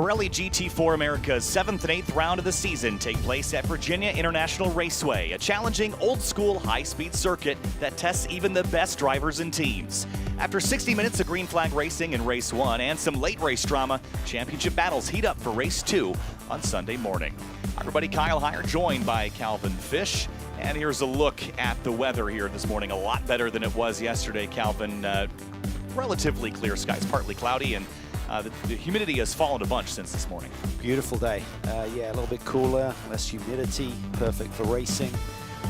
Pirelli GT4 America's 7th and 8th round of the season take place at Virginia International Raceway, a challenging old-school high-speed circuit that tests even the best drivers and teams. After 60 minutes of green flag racing in race 1 and some late race drama, championship battles heat up for race 2 on Sunday morning. Hi everybody, Kyle Heyer joined by Calvin Fish. And here's a look at the weather here this morning. A lot better than it was yesterday, Calvin. Relatively clear skies, partly cloudy, and the humidity has fallen a bunch since this morning. Beautiful day. Yeah, a little bit cooler, less humidity, perfect for racing.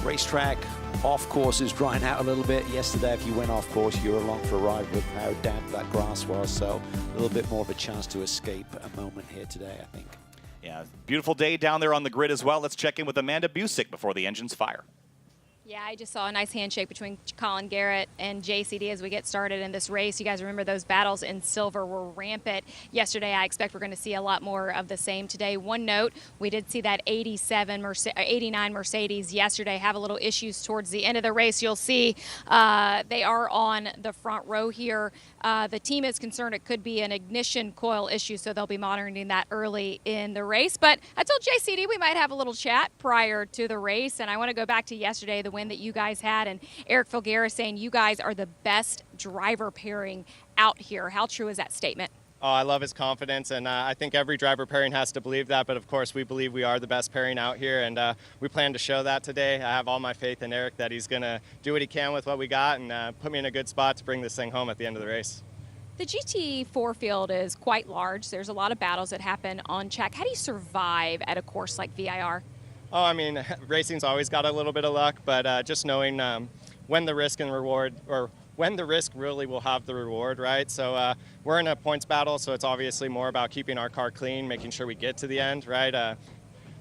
Racetrack, off course is drying out a little bit. Yesterday, if you went off course, you were along for a ride with how damp that grass was. So a little bit more of a chance to escape a moment here today, I think. Yeah, beautiful day down there on the grid as well. Let's check in with Amanda Busick before the engines fire. Yeah, I just saw a nice handshake between Colin Garrett and JCD as we get started in this race. You guys remember those battles in silver were rampant yesterday. I expect we're going to see a lot more of the same today. One note, we did see that 89 Mercedes yesterday have a little issues towards the end of the race. You'll see they are on the front row here. The team is concerned it could be an ignition coil issue, so they'll be monitoring that early in the race. But I told JCD we might have a little chat prior to the race, and I want to go back to yesterday, the win that you guys had, and Eric Filgueira saying you guys are the best driver pairing out here. How true is that statement? Oh, I love his confidence, and I think every driver pairing has to believe that, but of course we believe we are the best pairing out here, and we plan to show that today. I have all my faith in Eric that he's going to do what he can with what we got and put me in a good spot to bring this thing home at the end of the race. The GT4 field is quite large. There's a lot of battles that happen on track. How do you survive at a course like VIR? Oh, I mean, racing's always got a little bit of luck, but just knowing when the risk and reward, or when the risk really will have the reward, right? So we're in a points battle, so it's obviously more about keeping our car clean, making sure we get to the end, right?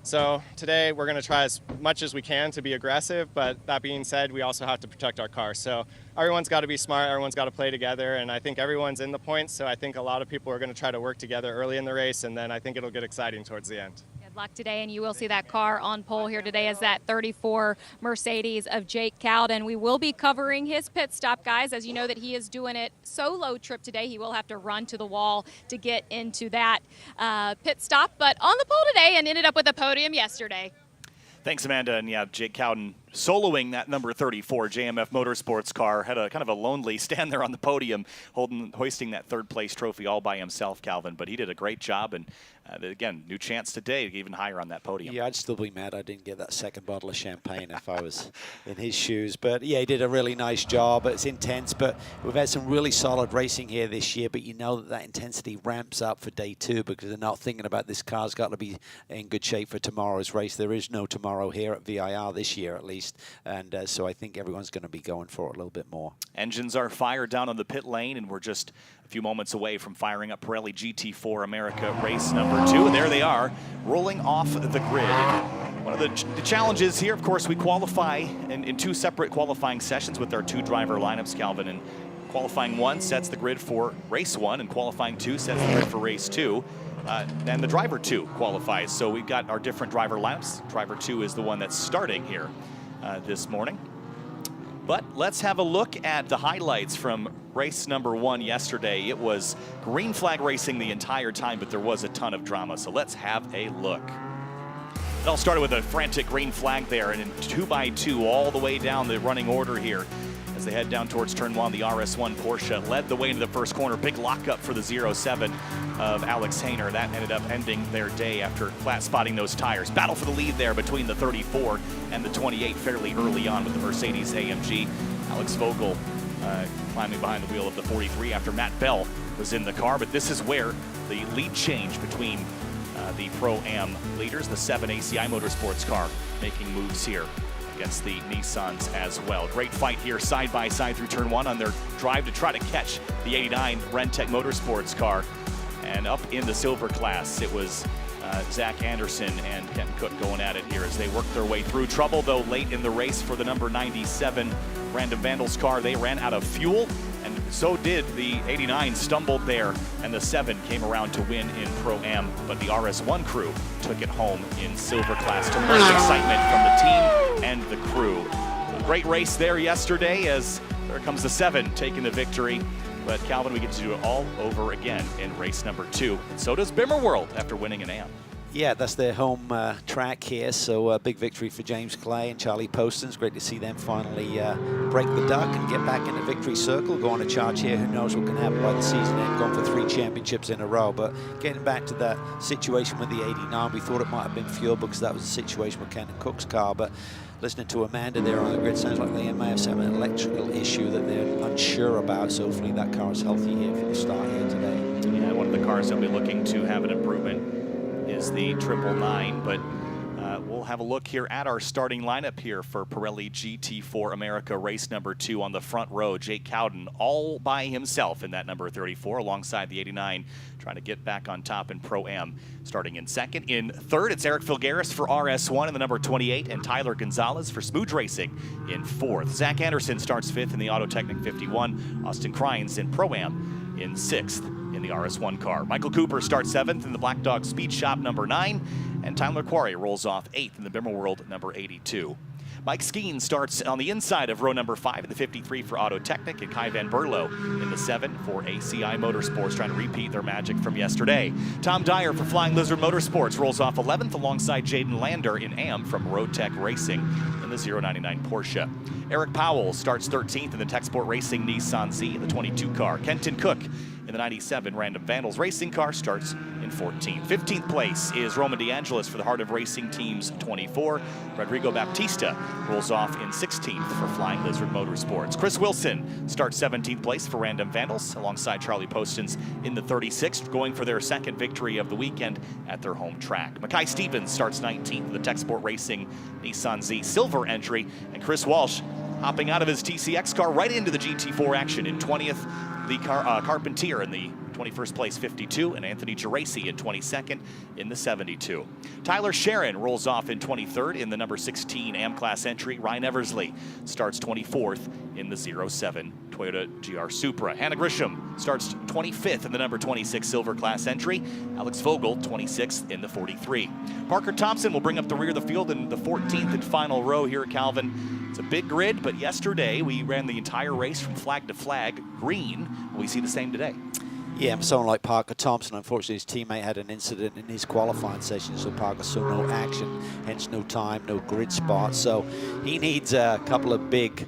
So today we're going to try as much as we can to be aggressive, but that being said, we also have to protect our car. So everyone's got to be smart, everyone's got to play together, and I think everyone's in the points, so I think a lot of people are going to try to work together early in the race, and then I think it'll get exciting towards the end. Good luck today, and you will see that car on pole here today as that 34 Mercedes of Jake Cowden. We will be covering his pit stop, guys. As you know that he is doing it solo trip today. He will have to run to the wall to get into that pit stop, but on the pole today and ended up with a podium yesterday. Thanks, Amanda. And yeah, Jake Cowden soloing that number 34 JMF Motorsports car, had a kind of a lonely stand there on the podium, hoisting that third place trophy all by himself, Calvin. But he did a great job, and again, new chance today, even higher on that podium. Yeah, I'd still be mad I didn't get that second bottle of champagne if I was in his shoes. But yeah, he did a really nice job. It's intense, but we've had some really solid racing here this year. But you know that intensity ramps up for day 2 because they're not thinking about this car's got to be in good shape for tomorrow's race. There is no tomorrow here at VIR this year, at least. And so I think everyone's going to be going for it a little bit more. Engines are fired down on the pit lane, and we're just a few moments away from firing up Pirelli GT4 America race number 2. And there they are, rolling off the grid. One of the challenges here, of course, we qualify in 2 separate qualifying sessions with our 2 driver lineups, Calvin. And qualifying 1 sets the grid for race 1, and qualifying 2 sets the grid for race 2. And the driver 2 qualifies. So we've got our different driver lineups. Driver 2 is the one that's starting here this morning. But let's have a look at the highlights from race number 1 yesterday. It was green flag racing the entire time, but there was a ton of drama. So let's have a look. It all started with a frantic green flag there, and in 2x2 all the way down the running order here. As they head down towards turn 1, the RS1 Porsche led the way into the first corner. Big lockup for the 07 of Alex Hayner. That ended up ending their day after flat spotting those tires. Battle for the lead there between the 34 and the 28 fairly early on with the Mercedes AMG. Alex Vogel climbing behind the wheel of the 43 after Matt Bell was in the car. But this is where the lead change between the Pro-Am leaders, the 7 ACI Motorsports car, making moves here against the Nissans as well. Great fight here side by side through turn 1 on their drive to try to catch the 89 Rentec Motorsports car. And up in the silver class, it was Zach Anderson and Kenton Cook going at it here as they worked their way through. Trouble, though, late in the race for the number 97 Random Vandals car. They ran out of fuel, and so did the 89, stumbled there, and the 7 came around to win in Pro-Am, but the RS1 crew took it home in silver class to much excitement from the team and the crew. So great race there yesterday as there comes the 7 taking the victory. But Calvin, we get to do it all over again in race number 2. And so does Bimmer World after winning an AM. Yeah, that's their home track here, so a big victory for James Clay and Charlie Poston. It's great to see them finally break the duck and get back in the victory circle, go on a charge here. Who knows what can happen by the season end, gone for 3 championships in a row. But getting back to that situation with the 89, we thought it might have been fuel because that was a situation with Ken and Cook's car, but listening to Amanda there on the grid, sounds like they may have some electrical issue that they're unsure about, so hopefully that car is healthy here for the start here today. Yeah, one of the cars that will be looking to have an improvement is the 999, but we'll have a look here at our starting lineup here for Pirelli GT4 America race number 2 on the front row. Jake Cowden all by himself in that number 34 alongside the 89, trying to get back on top in Pro-Am. Starting in second. In third, it's Eric Filgaris for RS1 in the number 28, and Tyler Gonzalez for Smooge Racing in fourth. Zach Anderson starts fifth in the Auto Technic 51. Austin Crines in Pro-Am in sixth in the RS1 car. Michael Cooper starts 7th in the Black Dog Speed Shop number 9, and Tyler Quarry rolls off 8th in the Bimmer World number 82. Mike Skeen starts on the inside of row number 5 in the 53 for Auto Technic, and Kai Van Berlo in the 7 for ACI Motorsports, trying to repeat their magic from yesterday. Tom Dyer for Flying Lizard Motorsports rolls off 11th alongside Jaden Lander in AM from Road Tech Racing in the 099 Porsche. Eric Powell starts 13th in the Tech Sport Racing Nissan Z in the 22 car. Kenton Cook in the 97 Random Vandals Racing car starts in 14th. 15th place is Roman DeAngelis for the Heart of Racing Teams 24. Rodrigo Baptista rolls off in 16th for Flying Lizard Motorsports. Chris Wilson starts 17th place for Random Vandals alongside Charlie Postons in the 36th, going for their second victory of the weekend at their home track. Mackay Stevens starts 19th in the Tech Sport Racing Nissan Z Silver entry, and Chris Walsh hopping out of his TCX car right into the GT4 action in 20th. The Carpentier in the 21st place 52, and Anthony Geraci in 22nd in the 72. Tyler Sharon rolls off in 23rd in the number 16 AM Class entry. Ryan Eversley starts 24th in the 07 Toyota GR Supra. Hannah Grisham starts 25th in the number 26 Silver Class entry. Alex Vogel 26th in the 43. Parker Thompson will bring up the rear of the field in the 14th and final row here at Calvin. It's a big grid, but yesterday we ran the entire race from flag to flag green. Will we see the same today? Yeah, someone like Parker Thompson, unfortunately his teammate had an incident in his qualifying session, so Parker saw no action, hence no time, no grid spot. So he needs a couple of big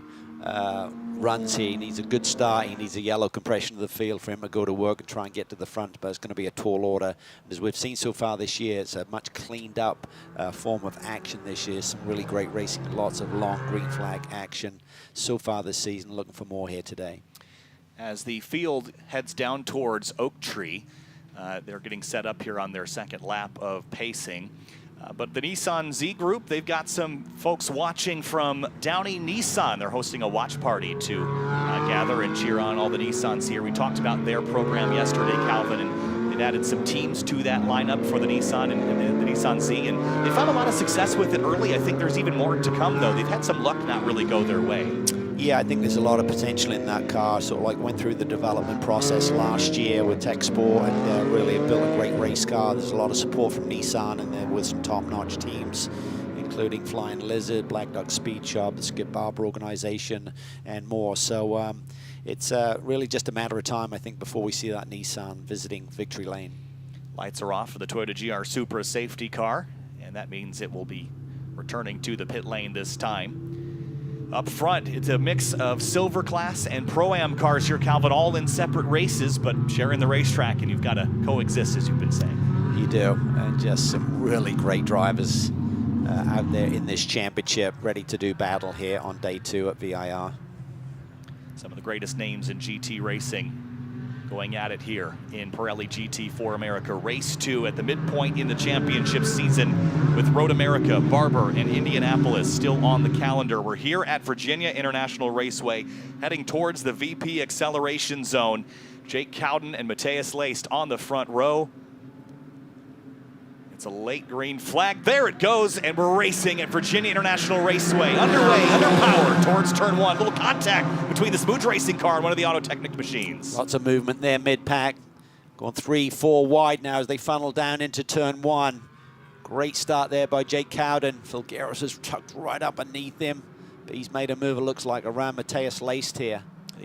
runs here. He needs a good start. He needs a yellow compression of the field for him to go to work and try and get to the front, but it's going to be a tall order. As we've seen so far this year, it's a much cleaned up form of action this year. Some really great racing, lots of long green flag action so far this season. Looking for more here today. As the field heads down towards Oak Tree, they're getting set up here on their second lap of pacing. But the Nissan Z Group, they've got some folks watching from Downey Nissan. They're hosting a watch party to gather and cheer on all the Nissans here. We talked about their program yesterday, Calvin, and they've added some teams to that lineup for the Nissan and the Nissan Z, and they found a lot of success with it early. I think there's even more to come, though. They've had some luck not really go their way. Yeah, I think there's a lot of potential in that car. Sort of like went through the development process last year with Tech Sport and really built a great race car. There's a lot of support from Nissan and there with some top-notch teams, including Flying Lizard, Black Dog Speed Shop, the Skip Barber organization, and more. So it's really just a matter of time, I think, before we see that Nissan visiting victory lane. Lights are off for the Toyota GR Supra safety car, and that means it will be returning to the pit lane this time. Up front, it's a mix of Silver Class and Pro-Am cars here, Calvin, all in separate races, but sharing the racetrack, and you've got to coexist, as you've been saying. You do, and just some really great drivers out there in this championship, ready to do battle here on day 2 at VIR. Some of the greatest names in GT racing going at it here in Pirelli GT4 America. Race 2 at the midpoint in the championship season with Road America, Barber, and Indianapolis still on the calendar. We're here at Virginia International Raceway, heading towards the VP acceleration zone. Jake Cowden and Matthias Laced on the front row. It's a late green flag. There it goes, and we're racing at Virginia International Raceway. Underway, underpowered towards turn 1. Little contact between the Smooge Racing car and one of the Auto Technic machines. Lots of movement there mid-pack. Going 3-4 wide now as they funnel down into turn 1. Great start there by Jake Cowden. Phil Garris is tucked right up underneath him, but he's made a move. It looks like around Matthias Laced here.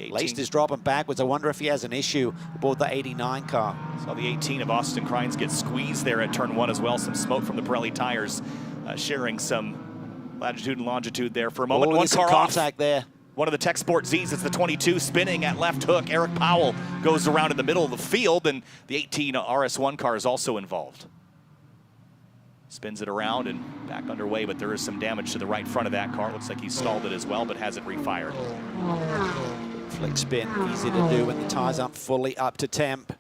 Laced is dropping backwards. I wonder if he has an issue aboard the 89 car. Saw the 18 of Austin Crines get squeezed there at turn 1 as well. Some smoke from the Pirelli tires sharing some latitude and longitude there for a moment. One car contact off. There. One of the Tech Sport Z's, it's the 22 spinning at left hook. Eric Powell goes around in the middle of the field, and the 18 RS1 car is also involved. Spins it around and back underway, but there is some damage to the right front of that car. Looks like he stalled it as well, but hasn't refired. Flick spin, easy to do when the tires aren't fully up to temp.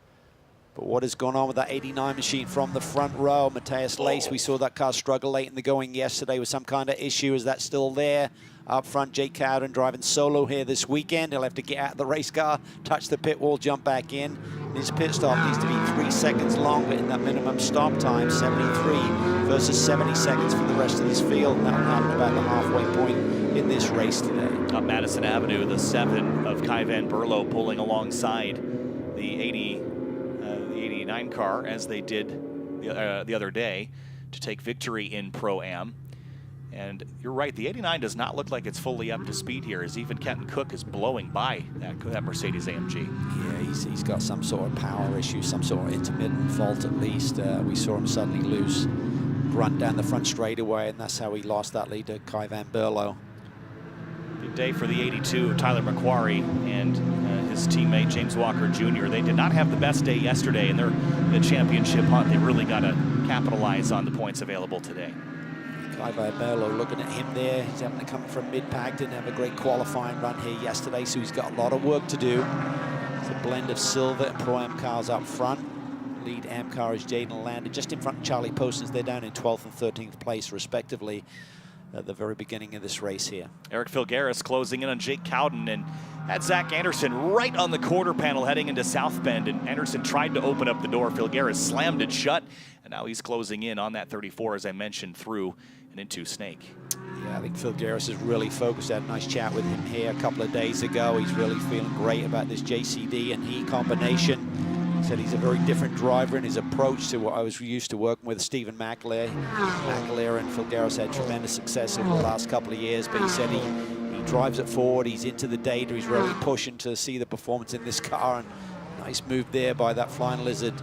But what has gone on with that 89 machine from the front row? Matthias Lace, we saw that car struggle late in the going yesterday with some kind of issue. Is that still there? Up front, Jake Cowden driving solo here this weekend. He'll have to get out of the race car, touch the pit wall, jump back in. His pit stop needs to be 3 seconds longer in that minimum stop time, 73 versus 70 seconds for the rest of this field. And that'll happen about the halfway point in this race today. Up Madison Avenue, the 7 of Kai Van Berlo pulling alongside the 89 car, as they did the other day, to take victory in Pro-Am. And you're right, the 89 does not look like it's fully up to speed here, as even Kenton Cook is blowing by that Mercedes AMG. Yeah, he's got some sort of power issue, some sort of intermittent fault at least. We saw him suddenly lose grunt down the front straightaway, and that's how he lost that lead to Kai Van Berlo. Big day for the 82, Tyler McQuarrie and his teammate James Walker Jr. They did not have the best day yesterday, and they're in the championship hunt. They really got to capitalize on the points available today. Kai Van Berlo looking at him there. He's having to come from mid-pack, didn't have a great qualifying run here yesterday, so he's got a lot of work to do. It's a blend of silver and Pro-Am cars up front. Lead Am car is Jaden Lander, just in front of Charlie Postons. They're down in 12th and 13th place, respectively, at the very beginning of this race here. Eric Filgaris closing in on Jake Cowden and had Zach Anderson right on the quarter panel heading into South Bend, and Anderson tried to open up the door. Filgaris slammed it shut, and now he's closing in on that 34, as I mentioned, through and into Snake. Yeah, I think Filgaris is really focused. I had a nice chat with him here a couple of days ago. He's really feeling great about this JCD and he combination. He said he's a very different driver in his approach to what I was used to working with Stephen McAleer. McAleer and Filgaris had tremendous success over the last couple of years, but he said he drives it forward, he's into the data, he's really pushing to see the performance in this car, and nice move there by that Flying Lizard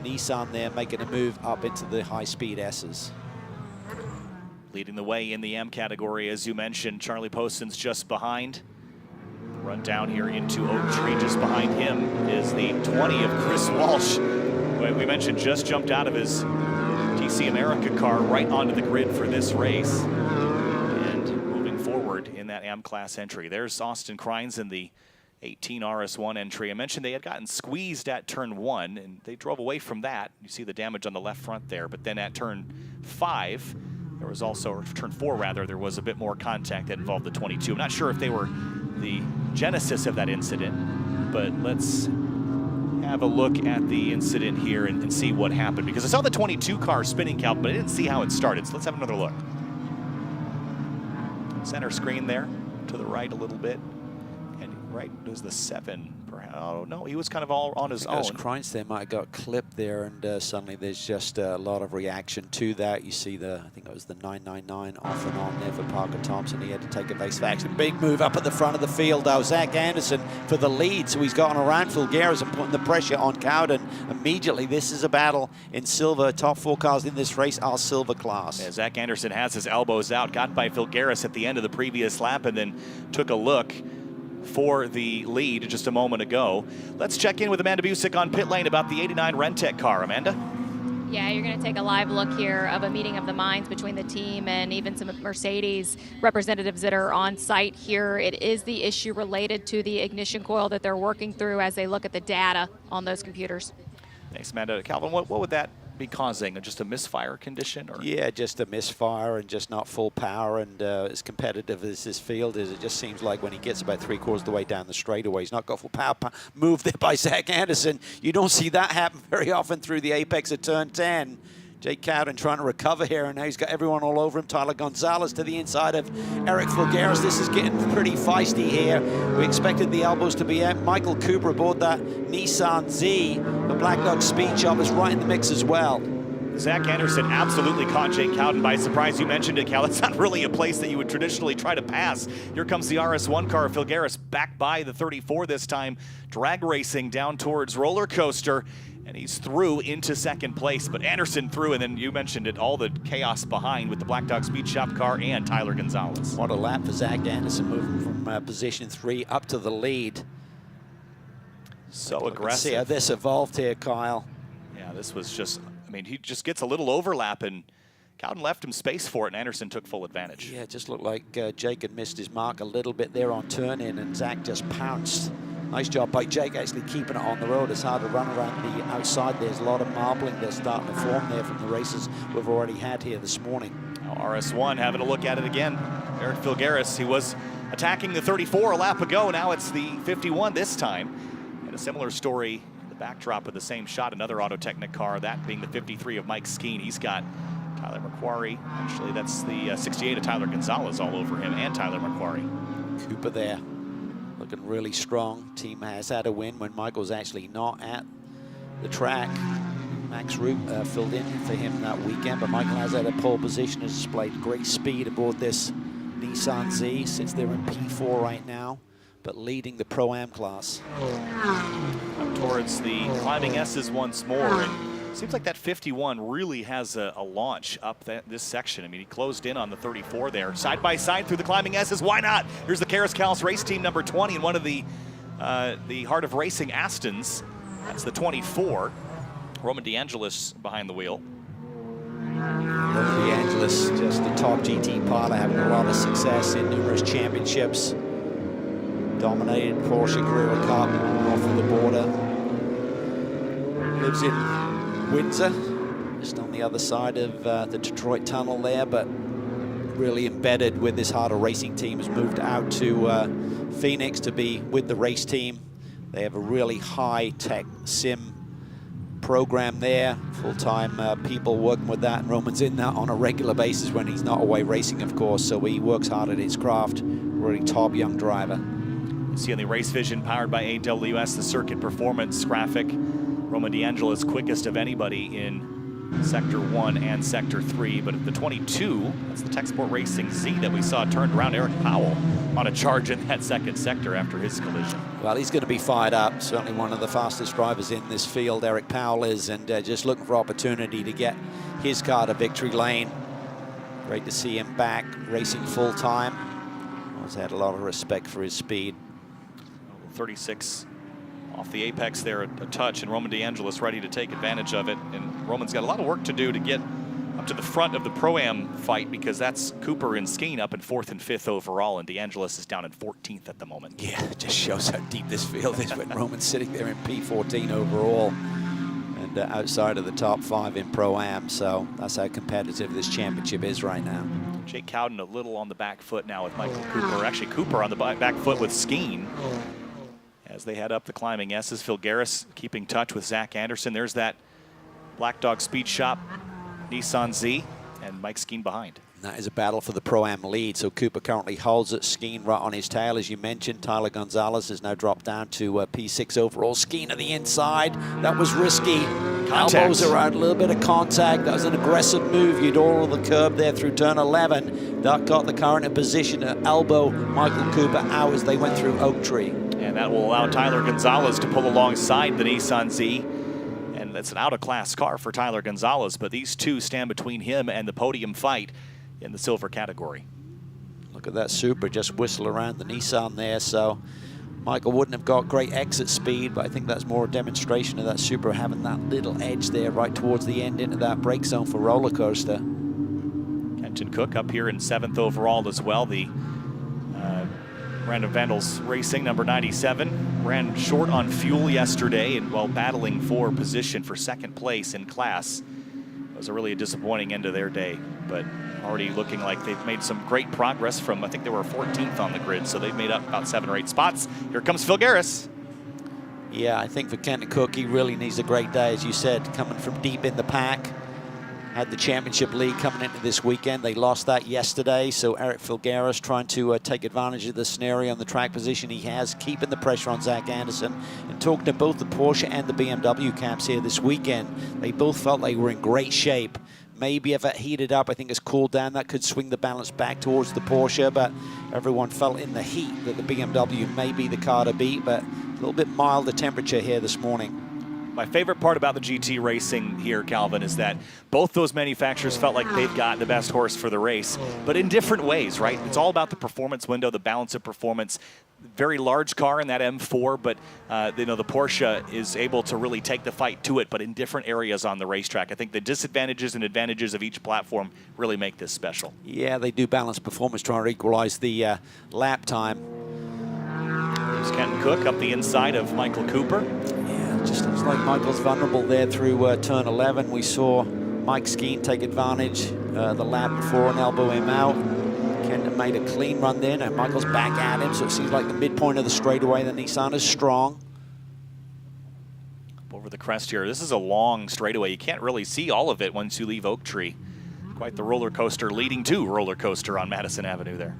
Nissan there, making a move up into the high-speed S's. Leading the way in the M category, as you mentioned, Charlie Postons just behind. Run down here into Oak Tree. Just behind him is the 20 of Chris Walsh. We mentioned just jumped out of his TC America car right onto the grid for this race. And moving forward in that M class entry. There's Austin Crines in the 18 RS1 entry. I mentioned they had gotten squeezed at turn 1, and they drove away from that. You see the damage on the left front there. But then at turn 5, there was also, or turn 4 rather, there was a bit more contact that involved the 22. I'm not sure if they were the genesis of that incident, but let's have a look at the incident here and see what happened, because I saw the 22 car spinning, Cal, but I didn't see how it started. So let's have another look. Center screen there to the right a little bit, and right was the 7. Oh no, he was kind of all on his own. Crines there might have got clipped there, and suddenly there's just a lot of reaction to that. You see the, I think it was the 999 off and on there for Parker Thompson. He had to take evasive action. Big move up at the front of the field, though. Zach Anderson for the lead, so he's gotten around Filgaris and putting the pressure on Cowden immediately. This is a battle in silver. Top 4 cars in this race are silver class. Yeah, Zach Anderson has his elbows out, got by Filgaris at the end of the previous lap, and then took a look for the lead just a moment ago. Let's check in with Amanda Busick on pit lane about the 89 Rentec car. Amanda? Yeah, you're going to take a live look here of a meeting of the minds between the team and even some Mercedes representatives that are on site here. It is the issue related to the ignition coil that they're working through as they look at the data on those computers. Thanks, Amanda. Calvin, what would that be causing? Just a misfire condition? Or? Yeah, just a misfire and just not full power, and as competitive as this field is, it just seems like when he gets about 3/4 of the way down the straightaway, he's not got full power. Move there by Zach Anderson. You don't see that happen very often through the apex of turn 10. Jake Cowden trying to recover here, and now he's got everyone all over him. Tyler Gonzalez to the inside of Eric Filgaris. This is getting pretty feisty here. We expected the elbows to be out. Michael Cooper aboard that Nissan Z. The Black Dog Speed Shop is right in the mix as well. Zach Anderson absolutely caught Jake Cowden by surprise. You mentioned it, Cal. It's not really a place that you would traditionally try to pass. Here comes the RS1 car. Filgaris back by the 34 this time. Drag racing down towards Roller Coaster. And he's through into second place. But Anderson through, and then you mentioned it, all the chaos behind with the Black Dog Speed Shop car and Tyler Gonzalez. What a lap for Zach Anderson, moving from position 3 up to the lead. So aggressive. See how this evolved here, Kyle. Yeah, this was just, I mean, he just gets a little overlap, and Cowden left him space for it, and Anderson took full advantage. Yeah, it just looked like Jake had missed his mark a little bit there on turn-in, and Zach just pounced. Nice job by Jake actually keeping it on the road. It's hard to run around the outside. There's a lot of marbling that's starting to form there from the races we've already had here this morning. Now RS1 having a look at it again. Eric Filgaris, he was attacking the 34 a lap ago. Now it's the 51 this time. And a similar story, the backdrop of the same shot, another Auto Technic car, that being the 53 of Mike Skeen. He's got Tyler McQuarrie. Actually, that's the 68 of Tyler Gonzalez all over him, and Tyler McQuarrie. Cooper there, looking really strong. Team has had a win when Michael's actually not at the track. Max Root filled in for him that weekend, but Michael has had a pole position, has displayed great speed aboard this Nissan Z, since they're in P4 right now, but leading the Pro-Am class. Up towards the climbing S's once more, and seems like that 51 really has a launch up this section. I mean, he closed in on the 34 there, side by side through the climbing S's. Why not? Here's the Karis Kalis race team number 20 and one of the Heart of Racing Astons. That's the 24. Roman DeAngelis behind the wheel. Roman DeAngelis, just a top GT pilot, having a lot of success in numerous championships. Dominated Porsche Carrera Cup north of the border. Lives in Windsor, just on the other side of the Detroit Tunnel there, but really embedded with this Heart of Racing team. Has moved out to Phoenix to be with the race team. They have a really high-tech sim program there, full-time people working with that, and Roman's in that on a regular basis when he's not away racing, of course, so he works hard at his craft. Really top young driver. You see on the Race Vision powered by AWS, the circuit performance graphic. Roman DeAngelis quickest of anybody in Sector 1 and Sector 3, but at the 22, that's the Tech Sport Racing Z that we saw turned around Eric Powell on a charge in that second sector after his collision. Well, he's going to be fired up. Certainly one of the fastest drivers in this field, Eric Powell is, and just looking for opportunity to get his car to victory lane. Great to see him back racing full time. Always had a lot of respect for his speed. 36 off the apex there, a touch, and Roman DeAngelis ready to take advantage of it. And Roman's got a lot of work to do to get up to the front of the Pro-Am fight, because that's Cooper and Skeen up in 4th and 5th overall, and DeAngelis is down in 14th at the moment. Yeah, it just shows how deep this field is when Roman's sitting there in P14 overall and outside of the top 5 in Pro-Am. So that's how competitive this championship is right now. Jake Cowden a little on the back foot now with Michael Cooper. Actually, Cooper on the back foot with Skeen as they head up the climbing S's. Filgaris keeping touch with Zach Anderson. There's that Black Dog Speed Shop Nissan Z, and Mike Skeen behind. That is a battle for the Pro-Am lead. So Cooper currently holds it. Skeen right on his tail, as you mentioned. Tyler Gonzalez has now dropped down to P6 overall. Skeen at the inside. That was risky. Contact. Elbows around, a little bit of contact. That was an aggressive move. You'd all the curb there through turn 11. That got the car in a position to elbow Michael Cooper out as they went through Oak Tree. And that will allow Tyler Gonzalez to pull alongside the Nissan Z. And that's an out-of-class car for Tyler Gonzalez, but these two stand between him and the podium fight in the silver category. Look at that Supra just whistle around the Nissan there. So Michael wouldn't have got great exit speed, but I think that's more a demonstration of that Supra having that little edge there right towards the end into that brake zone for Roller Coaster. Kenton Cook up here in 7th overall as well. The Brandon Vandals Racing, number 97, ran short on fuel yesterday, and while battling for position for second place in class. It was a disappointing end of their day, but already looking like they've made some great progress from, I think they were 14th on the grid, so they've made up about 7 or 8 spots. Here comes Filgaris. Yeah, I think for Kenton Cook, he really needs a great day, as you said, coming from deep in the pack. had the championship lead coming into this weekend. They lost that yesterday, so Eric Filgueras trying to take advantage of the scenario on the track position he has, keeping the pressure on Zach Anderson. And talking to both the Porsche and the BMW camps here this weekend, they both felt they were in great shape. Maybe if it heated up, I think it's cooled down, that could swing the balance back towards the Porsche, but everyone felt in the heat that the BMW may be the car to beat, but a little bit milder temperature here this morning. My favorite part about the GT racing here, Calvin, is that both those manufacturers felt like they've got the best horse for the race, but in different ways, right? It's all about the performance window, the balance of performance. Very large car in that M4, but you know, the Porsche is able to really take the fight to it, but in different areas on the racetrack. I think the disadvantages and advantages of each platform really make this special. Yeah, they do balance performance, trying to equalize the lap time. There's Kenton Cook up the inside of Michael Cooper. Yeah, it just looks like Michael's vulnerable there through turn 11. We saw Mike Skeen take advantage the lap before and elbow him out. Kenton made a clean run there, and Michael's back at him, so it seems like the midpoint of the straightaway, the Nissan is strong. Over the crest here, this is a long straightaway. You can't really see all of it once you leave Oak Tree. Quite the roller coaster leading to roller coaster on Madison Avenue there.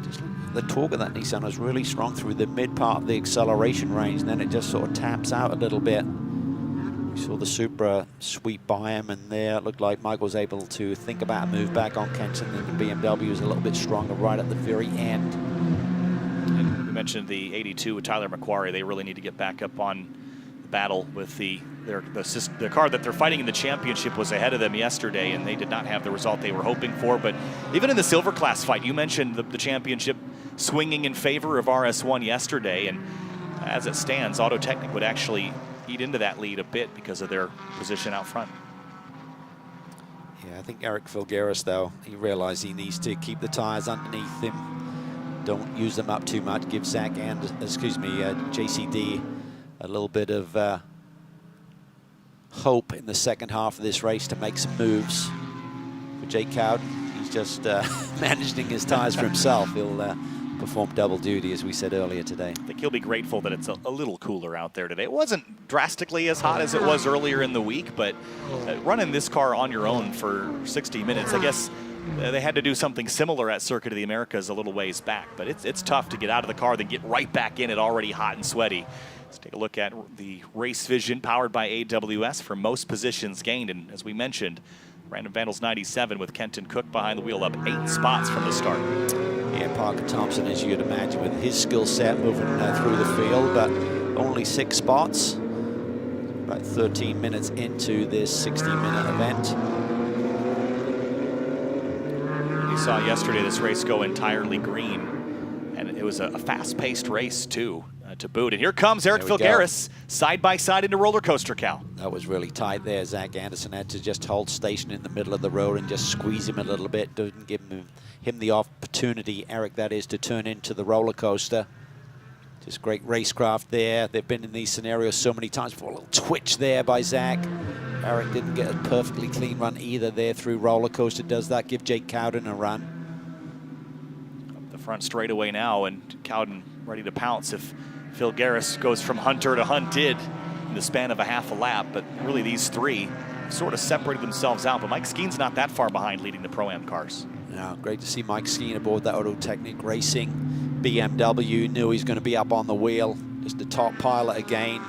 Just the torque of that Nissan is really strong through the mid part of the acceleration range, and then it just sort of taps out a little bit. We saw the Supra sweep by him, and there it looked like Michael was able to think about a move back on Kenton, and the BMW was a little bit stronger right at the very end. And we mentioned the 82 with Tyler McQuarrie. They really need to get back up on the battle with the car that they're fighting in the championship was ahead of them yesterday, and they did not have the result they were hoping for. But even in the silver class fight, you mentioned the championship swinging in favor of RS1 yesterday, and as it stands, Auto Technic would actually eat into that lead a bit because of their position out front. Yeah, I think Eric Filgueras, though, he realized he needs to keep the tires underneath him. Don't use them up too much. Give Zach and, JCD a little bit of hope in the second half of this race to make some moves. For Jake Cowden, he's just managing his tires for himself. He'll perform double duty, as we said earlier today. I think he'll be grateful that it's a little cooler out there today. It wasn't drastically as hot as it was earlier in the week, but running this car on your own for 60 minutes, I guess they had to do something similar at Circuit of the Americas a little ways back, but it's tough to get out of the car, then get right back in it already hot and sweaty. Let's take a look at the Race Vision powered by AWS for most positions gained, and as we mentioned, Brandon Vandal's 97 with Kenton Cook behind the wheel, up 8 spots from the start. Yeah, Parker Thompson, as you'd imagine, with his skill set moving through the field, but only 6 spots. About 13 minutes into this 60-minute event. You saw yesterday this race go entirely green, and it was a fast-paced race too, to boot. And here comes Eric Filgueras, side by side into roller coaster, Cal. That was really tight there. Zach Anderson had to just hold station in the middle of the road and just squeeze him a little bit. Didn't give him the opportunity, Eric, that is, to turn into the roller coaster. Just great racecraft there. They've been in these scenarios so many times before. A little twitch there by Zach. Eric didn't get a perfectly clean run either there through roller coaster. Does that give Jake Cowden a run? Up the front straightaway now, and Cowden ready to pounce if Filgueras goes from hunter to hunted in the span of a half a lap. But really these three sort of separated themselves out. But Mike Skeen's not that far behind leading the Pro-Am cars. No, great to see Mike Skeen aboard that Auto Technic Racing BMW. Knew he's going to be up on the wheel. Just the top pilot again.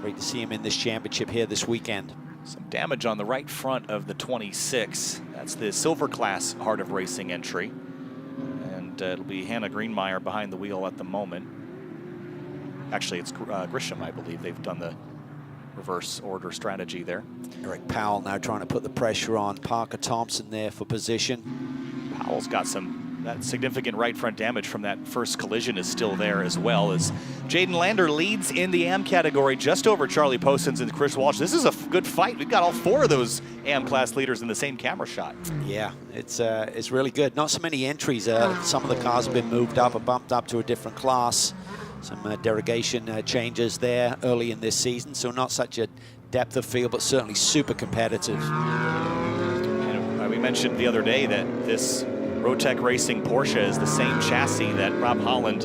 Great to see him in this championship here this weekend. Some damage on the right front of the 26. That's the silver class Heart of Racing entry. And it'll be Hannah Greenmeyer behind the wheel at the moment. Actually, it's Grisham, I believe. They've done the reverse order strategy there. Eric Powell now trying to put the pressure on Parker Thompson there for position. Powell's got that significant right front damage from that first collision is still there, as well as Jaden Lander leads in the AM category just over Charlie Posens and Chris Walsh. This is a good fight. We've got all 4 of those AM class leaders in the same camera shot. Yeah, it's really good. Not so many entries. Some of the cars have been moved up or bumped up to a different class. Some derogation changes there early in this season, so not such a depth of field, but certainly super competitive. And we mentioned the other day that this Rotec Racing Porsche is the same chassis that Rob Holland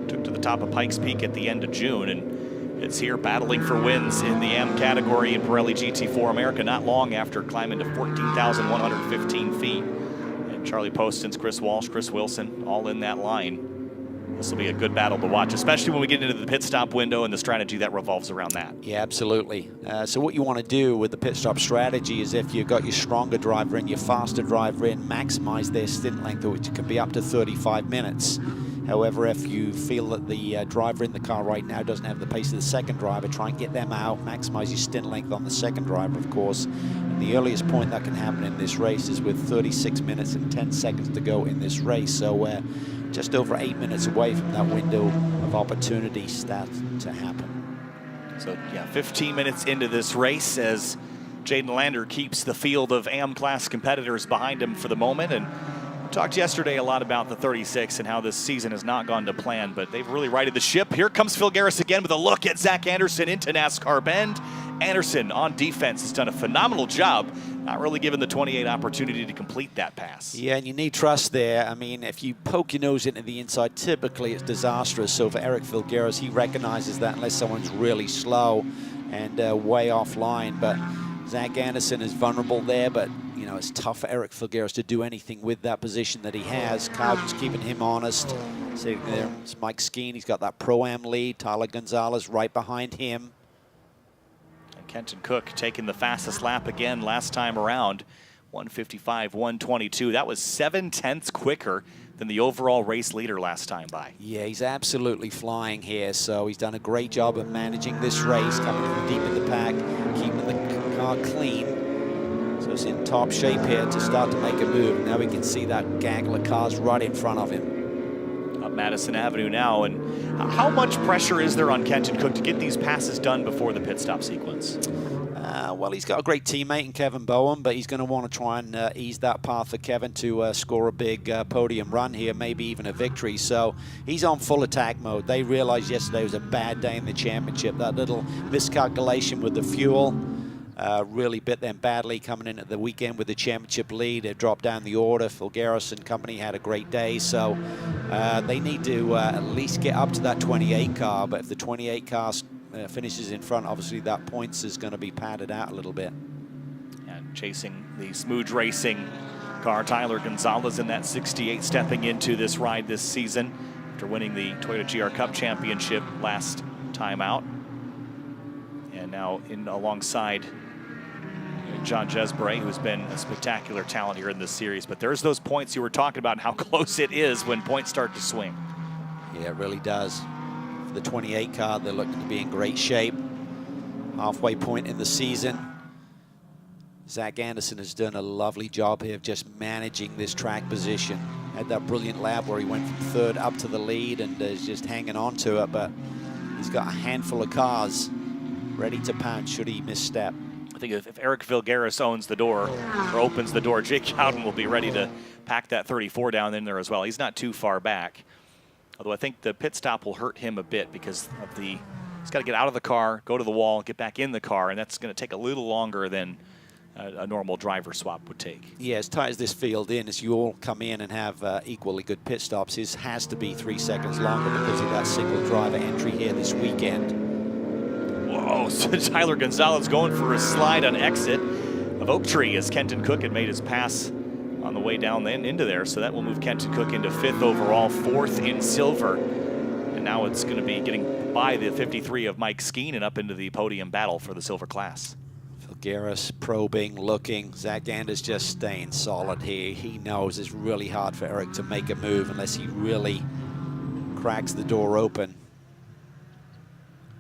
took to the top of Pikes Peak at the end of June, and It's here battling for wins in the AM category in Pirelli GT4 America not long after climbing to 14,115 feet. And Charlie Poston's Chris Walsh, Chris Wilson, all in that line. This will be a good battle to watch, especially when we get into the pit stop window and the strategy that revolves around that. Yeah, absolutely. So what you want to do with the pit stop strategy is if you've got your stronger driver in, your faster driver in, maximize their stint length, which can be up to 35 minutes. However, if you feel that the driver in the car right now doesn't have the pace of the second driver, try and get them out, maximize your stint length on the second driver, of course. And the earliest point that can happen in this race is with 36 minutes and 10 seconds to go in this race. So we're just over 8 minutes away from that window of opportunity start to happen. So, yeah, 15 minutes into this race as Jaden Lander keeps the field of AM class competitors behind him for the moment. And we talked yesterday a lot about the 36 and how this season has not gone to plan, but they've really righted the ship. Here comes Phil Garris again with a look at Zach Anderson into NASCAR Bend. Anderson on defense has done a phenomenal job, not really given the 28 opportunity to complete that pass. Yeah, and you need trust there. I mean, if you poke your nose into the inside, typically it's disastrous. So for Eric Filgueros, he recognizes that unless someone's really slow and way offline. But Zach Anderson is vulnerable there, but you know, it's tough for Eric Filgueros to do anything with that position that he has. Carlton's keeping him honest. So there's Mike Skeen, he's got that Pro-Am lead. Tyler Gonzalez right behind him. Kenton Cook taking the fastest lap again last time around, 155, 122. That was 7/10 quicker than the overall race leader last time by. Yeah, he's absolutely flying here. So he's done a great job of managing this race, coming from deep in the pack, keeping the car clean. So it's in top shape here to start to make a move. Now we can see that gaggle of cars right in front of him. Up Madison Avenue now, and how much pressure is there on Kenton Cook to get these passes done before the pit stop sequence? Well, he's got a great teammate in Kevin Bowen, but he's going to want to try and ease that path for Kevin to score a big podium run here, maybe even a victory. So he's on full attack mode. They realized yesterday was a bad day in the championship. That little miscalculation with the fuel really bit them badly coming in at the weekend with the championship lead. They dropped down the order. Filgueros and company had a great day, so they need to at least get up to that 28 car. But if the 28 car finishes in front, obviously that points is going to be padded out a little bit. And chasing the Smooge Racing car, Tyler Gonzalez in that 68, stepping into this ride this season after winning the Toyota GR Cup Championship last time out. And now in alongside John Jesbray, who's been a spectacular talent here in this series. But there's those points you were talking about and how close it is when points start to swing. Yeah, it really does. For the 28 car, they're looking to be in great shape. Halfway point in the season. Zach Anderson has done a lovely job here of just managing this track position. Had that brilliant lap where he went from third up to the lead and is just hanging on to it, but he's got a handful of cars ready to pounce should he misstep. I think if Eric Filgueros owns the door or opens the door, Jake Howden will be ready to pack that 34 down in there as well. He's not too far back. Although I think the pit stop will hurt him a bit because of he's got to get out of the car, go to the wall, get back in the car, and that's going to take a little longer than a normal driver swap would take. Yeah, as tight as this field as you all come in and have equally good pit stops, his has to be 3 seconds longer because of that single driver entry here this weekend. Whoa, so Tyler Gonzalez going for a slide on exit of Oak Tree as Kenton Cook had made his pass on the way down then into there. So that will move Kenton Cook into 5th overall, 4th in silver. And now it's going to be getting by the 53 of Mike Skeen and up into the podium battle for the silver class. Filgueros probing, looking. Zach Anders just staying solid here. He knows it's really hard for Eric to make a move unless he really cracks the door open.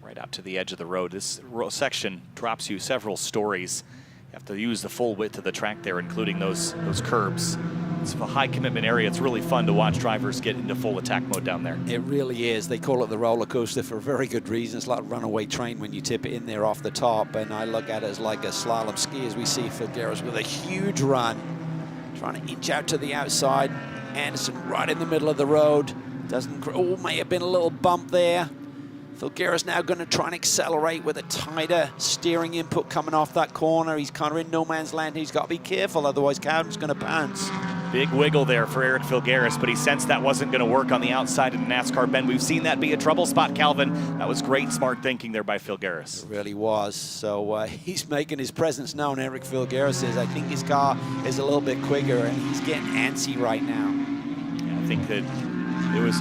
Right out to the edge of the road. This section drops you several stories. You have to use the full width of the track there, including those curbs. It's a high commitment area. It's really fun to watch drivers get into full attack mode down there. It really is. They call it the roller coaster for a very good reason. It's like a runaway train when you tip it in there off the top. And I look at it as like a slalom ski as we see Filgueros with a huge run, trying to inch out to the outside. Anderson right in the middle of the road. May have been a little bump there. Filgueros now going to try and accelerate with a tighter steering input coming off that corner. He's kind of in no man's land. He's got to be careful, otherwise Cowden's going to pounce. Big wiggle there for Eric Filgaris, but he sensed that wasn't going to work on the outside of the NASCAR bend. We've seen that be a trouble spot, Calvin. That was great, smart thinking there by Filgaris. It really was. So he's making his presence known, Eric Filgaris is. I think his car is a little bit quicker, and he's getting antsy right now. Yeah, I think that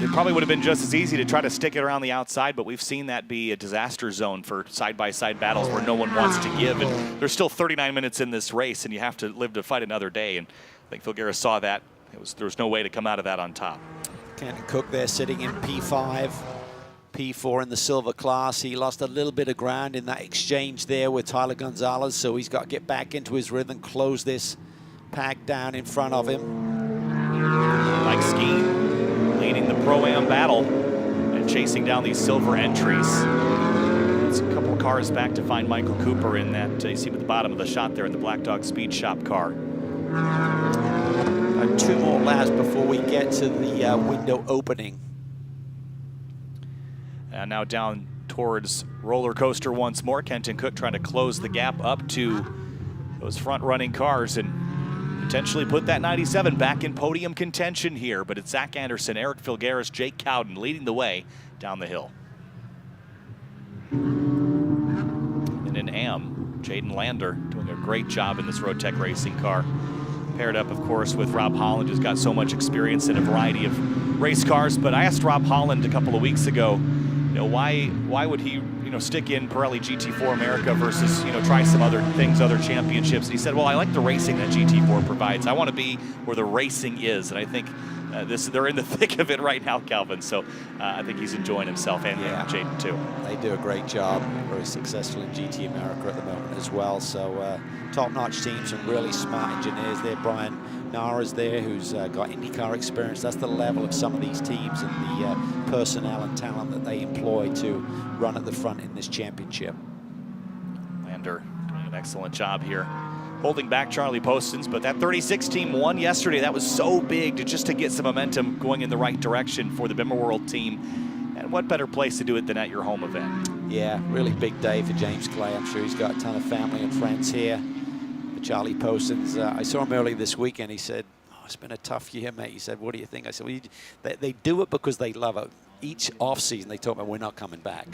it probably would have been just as easy to try to stick it around the outside, but we've seen that be a disaster zone for side-by-side battles where no one wants to give. And there's still 39 minutes in this race, and you have to live to fight another day. And I think Filgaris saw that. There was no way to come out of that on top. Kenton Cook there sitting in P5, P4 in the silver class. He lost a little bit of ground in that exchange there with Tyler Gonzalez, so he's got to get back into his rhythm, close this pack down in front of him. Mike Skeen leading the Pro-Am battle and chasing down these silver entries. It's a couple of cars back to find Michael Cooper in that, you see him at the bottom of the shot there in the Black Dog Speed Shop car. 2 more laps before we get to the window opening. And now down towards roller coaster once more. Kenton Cook trying to close the gap up to those front-running cars and potentially put that 97 back in podium contention here. But it's Zach Anderson, Eric Filgaris, Jake Cowden leading the way down the hill. And in AM, Jaden Lander doing a great job in this Road Tech racing car. Paired up, of course, with Rob Holland, who's got so much experience in a variety of race cars. But I asked Rob Holland a couple of weeks ago, why would he, stick in Pirelli GT4 America versus, try some other things, other championships? And he said, well, I like the racing that GT4 provides. I want to be where the racing is. And I think they're in the thick of it right now, Calvin. So I think he's enjoying himself, and Jaden too. They do a great job. Very successful in GT America at the moment as well. So top-notch team, some really smart engineers there. Brian Nara's there, who's got IndyCar experience. That's the level of some of these teams and the personnel and talent that they employ to run at the front in this championship. Lander doing an excellent job here, holding back Charlie Postins, but that 36 team won yesterday. That was so big just to get some momentum going in the right direction for the Bimmer World team. And what better place to do it than at your home event? Yeah, really big day for James Clay. I'm sure he's got a ton of family and friends here. Charlie Postins, I saw him early this weekend. He said, it's been a tough year, mate. He said, what do you think? I said, well, they do it because they love it. Each off-season, they talk about, we're not coming back.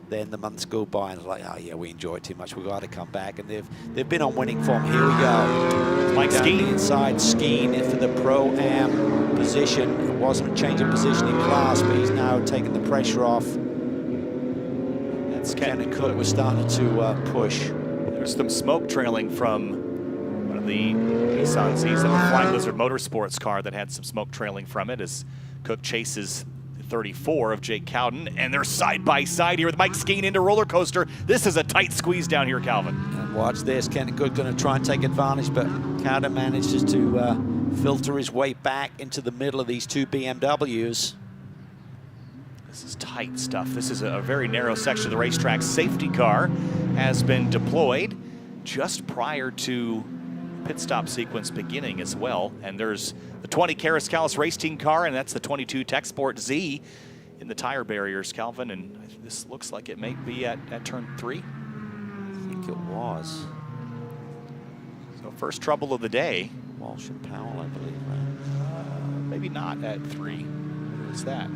Then the months go by, and it's like, oh, yeah, we enjoy it too much. We've got to come back. And they've been on winning form. Here we go. Mike Skeen. Inside, Skeen in for the Pro-Am position. It wasn't a change of position in class, but he's now taking the pressure off. That's Kenton Cook was starting to push. There's some smoke trailing from the Nissan season, a Flying Lizard Motorsports car that had some smoke trailing from it as Cook chases the 34 of Jake Cowden, and they're side by side here with Mike Skeen into roller coaster. This is a tight squeeze down here, Calvin. And watch this, Kenton Cook going to try and take advantage, but Cowden manages to filter his way back into the middle of these 2 BMWs. This is tight stuff. This is a very narrow section of the racetrack. Safety car has been deployed just prior to pit stop sequence beginning as well. And there's the 20 Karas race team car, and that's the 22 Tech Sport Z in the tire barriers, Calvin. And this looks like it may be at turn 3. I think it was. So first trouble of the day. Walsh and Powell, I believe, right? Maybe not at 3. What is that?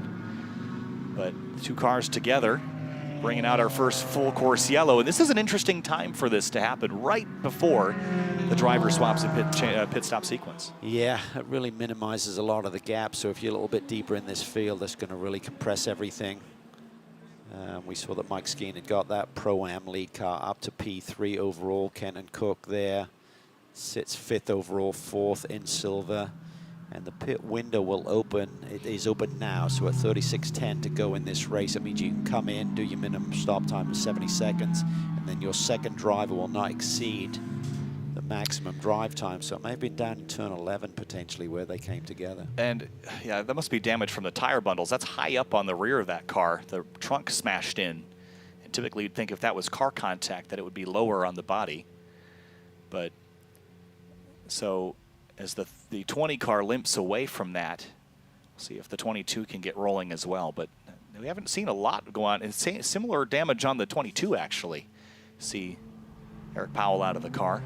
But 2 cars together, bringing out our first full course yellow. And this is an interesting time for this to happen, right before the driver swaps and pit stop sequence. Yeah, it really minimizes a lot of the gaps. So if you're a little bit deeper in this field, that's going to really compress everything. We saw that Mike Skeen had got that Pro-Am lead car up to P3 overall. Kenton Cook there sits 5th overall, 4th in silver. And the pit window will open. It is open now, so at 36:10 to go in this race. It means you can come in, do your minimum stop time of 70 seconds, and then your second driver will not exceed the maximum drive time. So it may have been down in turn 11 potentially where they came together. And yeah, that must be damage from the tire bundles. That's high up on the rear of that car. The trunk smashed in. And typically you'd think if that was car contact that it would be lower on the body. But so as the 20 car limps away from that, we'll see if the 22 can get rolling as well. But we haven't seen a lot go on. It's similar damage on the 22, actually. See Eric Powell out of the car.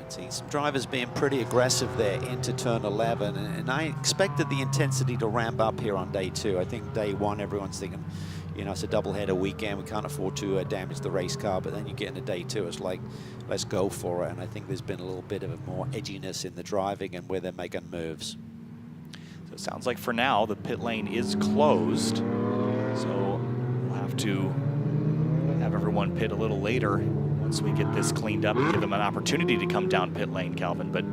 See some drivers being pretty aggressive there into turn 11, and I expected the intensity to ramp up here on day 2. I think day 1, everyone's thinking, you know, it's a doubleheader weekend, we can't afford to damage the race car, but then you get into day 2, it's like, let's go for it, and I think there's been a little bit of a more edginess in the driving and where they're making moves. So it sounds like for now, the pit lane is closed, so we'll have to have everyone pit a little later once we get this cleaned up and give them an opportunity to come down pit lane, Calvin. But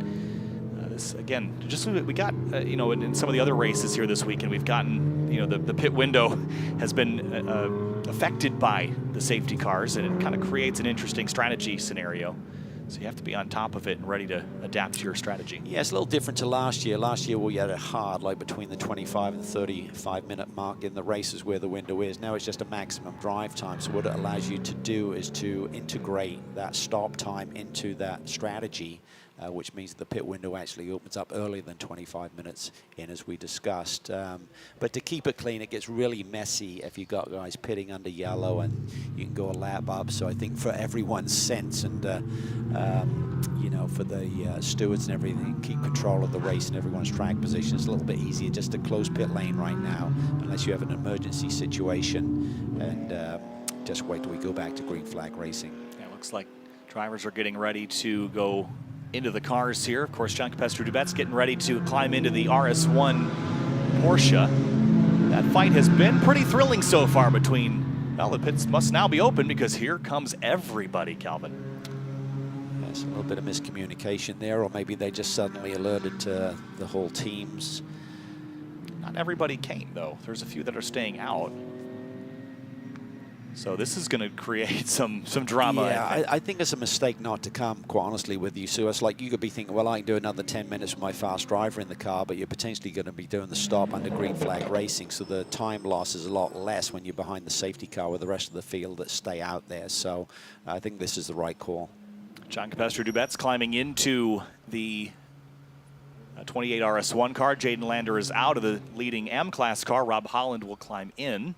this, again, just we got, you know, in some of the other races here this weekend, we've gotten, you know, the pit window has been affected by the safety cars, and it kind of creates an interesting strategy scenario. So you have to be on top of it and ready to adapt to your strategy. Yeah, it's a little different to last year. Last year we had it hard, like between the 25 and 35-minute mark in the races where the window is. Now it's just a maximum drive time. So what it allows you to do is to integrate that stop time into that strategy, which means the pit window actually opens up earlier than 25 minutes in, as we discussed. But to keep it clean, it gets really messy if you've got guys pitting under yellow and you can go a lap up. So I think for everyone's sense and, you know, for the stewards and everything, keep control of the race and everyone's track position, it's a little bit easier just to close pit lane right now, unless you have an emergency situation, and just wait till we go back to green flag racing. Yeah, it looks like drivers are getting ready to go into the cars here. Of course, John Capestro-Dubet's getting ready to climb into the RS1 Porsche. That fight has been pretty thrilling so far between, well, the pits must now be open because here comes everybody, Calvin. There's a little bit of miscommunication there, or maybe they just suddenly alerted to the whole teams. Not everybody came, though. There's a few that are staying out. So this is going to create some drama. Yeah, I think it's a mistake not to come, quite honestly, with you. So it's like you could be thinking, well, I can do another 10 minutes with my fast driver in the car, but you're potentially going to be doing the stop under green flag racing. So the time loss is a lot less when you're behind the safety car with the rest of the field that stay out there. So I think this is the right call. John Capestro-Dubet's climbing into the 28 RS1 car. Jaden Lander is out of the leading M-Class car. Rob Holland will climb in.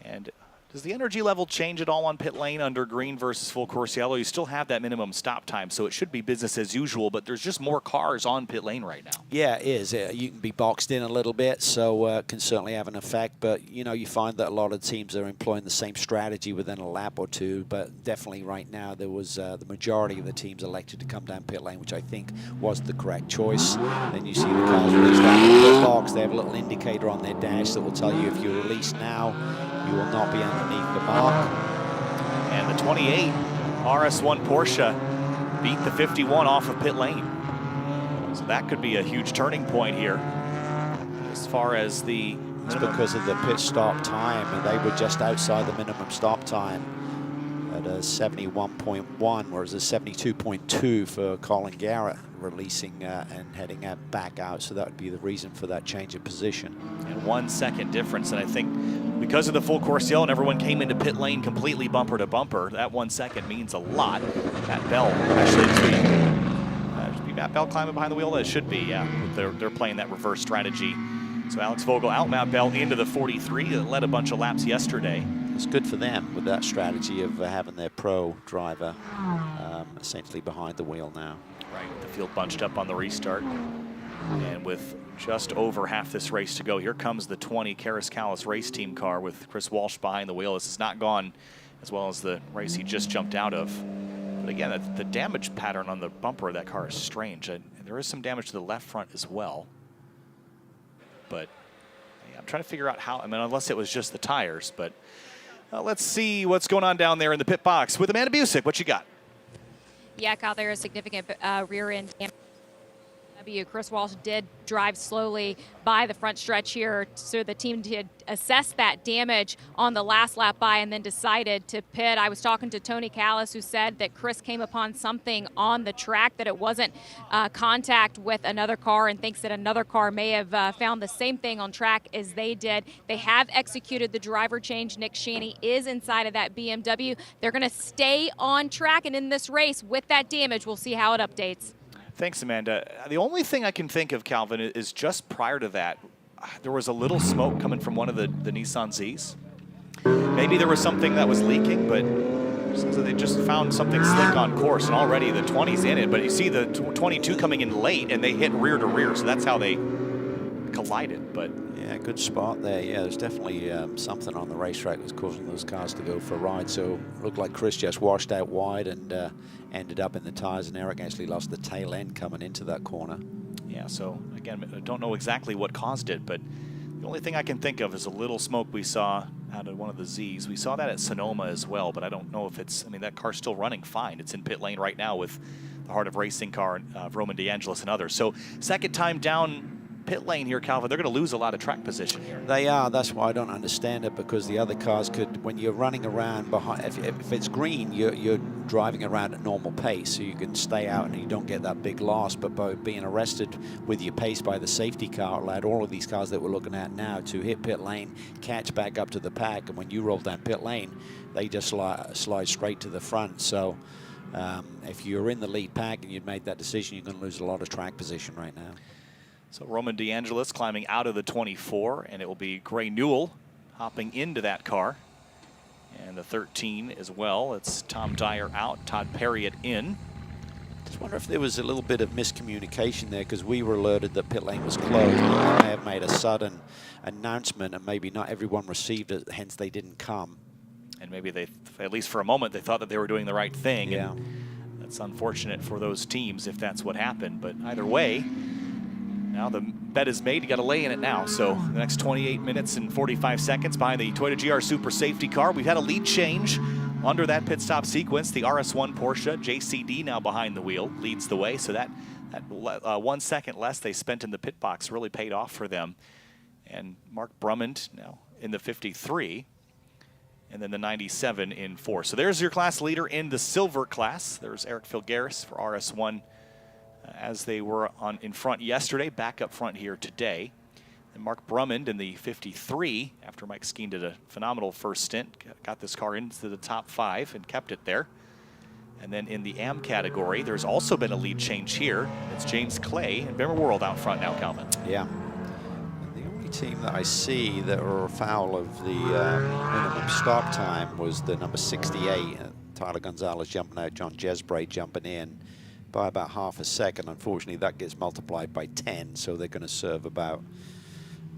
And does the energy level change at all on pit lane under green versus full course yellow? You still have that minimum stop time, so it should be business as usual, but there's just more cars on pit lane right now. Yeah, it is. You can be boxed in a little bit, so it can certainly have an effect. But, you know, you find that a lot of teams are employing the same strategy within a lap or two. But definitely right now there was the majority of the teams elected to come down pit lane, which I think was the correct choice. Then you see the cars released out of the pit box. They have a little indicator on their dash that will tell you if you release now, you will not be underneath the mark. And the 28 RS1 Porsche beat the 51 off of pit lane. So that could be a huge turning point here as far as the... It's because of the pit stop time, and they were just outside the minimum stop time at a 71.1, whereas a 72.2 for Colin Garrett, releasing and heading back out. So that would be the reason for that change of position. And 1 second difference, and I think because of the full course yellow and everyone came into pit lane completely bumper to bumper, that 1 second means a lot. Matt Bell, actually, should be Matt Bell climbing behind the wheel? That should be, yeah. They're playing that reverse strategy. So Alex Vogel out Matt Bell into the 43 that led a bunch of laps yesterday. It's good for them with that strategy of having their pro driver essentially behind the wheel now. Right, the field bunched up on the restart. And with just over half this race to go, here comes the 20 Karis Kallis race team car with Chris Walsh behind the wheel. This has not gone as well as the race he just jumped out of. But again, the damage pattern on the bumper of that car is strange. And there is some damage to the left front as well. But yeah, I'm trying to figure out how, I mean, unless it was just the tires. But let's see what's going on down there in the pit box with Amanda Busick. What you got? Yeah, Kyle, there is significant rear end damage. Chris Walsh did drive slowly by the front stretch here, so the team did assess that damage on the last lap by and then decided to pit. I was talking to Tony Callis, who said that Chris came upon something on the track, that it wasn't contact with another car, and thinks that another car may have found the same thing on track as they did. They have executed the driver change. Nick Shaney is inside of that BMW. They're going to stay on track, and in this race with that damage, we'll see how it updates. Thanks, Amanda. The only thing I can think of, Calvin, is just prior to that, there was a little smoke coming from one of the Nissan Zs. Maybe there was something that was leaking, but So they just found something slick on course, and already the 20's in it, but you see the 22 coming in late, and they hit rear to rear, so that's how they collided. But yeah, good spot there. Yeah, there's definitely something on the racetrack that's causing those cars to go for a ride. So it looked like Chris just washed out wide and ended up in the tires, and Eric actually lost the tail end coming into that corner. yeah, so again, I don't know exactly what caused it, but the only thing I can think of is a little smoke we saw out of one of the Z's. We saw that at Sonoma as well, but I don't know if it's, I mean, that car's still running fine. It's in pit lane right now with the Heart of Racing car, Roman DeAngelis and others. So second time down pit lane here, Calvin, they're going to lose a lot of track position here. They are. That's why I don't understand it, because the other cars could, when you're running around behind, if it's green, you're driving around at normal pace, so you can stay out and you don't get that big loss. But by being arrested with your pace by the safety car, allowed all of these cars that we're looking at now to hit pit lane, catch back up to the pack, and when you roll down pit lane, they just slide straight to the front. So if you're in the lead pack and you've made that decision, you're going to lose a lot of track position right now. So Roman DeAngelis climbing out of the 24, and it will be Gray Newell hopping into that car. And the 13 as well. It's Tom Dyer out, Todd Perriott in. Just wonder if there was a little bit of miscommunication there, because we were alerted that pit lane was closed. They may have made a sudden announcement, and maybe not everyone received it, hence they didn't come. And maybe they, at least for a moment, they thought that they were doing the right thing. Yeah. And that's unfortunate for those teams if that's what happened. But either way, now the bet is made. You got to lay in it now. So the next 28 minutes and 45 seconds behind the Toyota GR Super Safety car. We've had a lead change under that pit stop sequence. The RS1 Porsche JCD now behind the wheel leads the way. So that 1 second less they spent in the pit box really paid off for them. And Mark Brummond now in the 53. And then the 97 in 4. So there's your class leader in the silver class. There's Eric Filgaris for RS1. As they were in front yesterday, back up front here today. And Mark Brummond in the 53, after Mike Skeen did a phenomenal first stint, got this car into the top 5 and kept it there. And then in the AM category, there's also been a lead change here. It's James Clay and Bimmer World out front now, Calvin. Yeah. The only team that I see that were foul of the minimum stop time was the number 68, Tyler Gonzalez jumping out, John Jesbray jumping in by about half a second. Unfortunately, that gets multiplied by 10, so they're going to serve about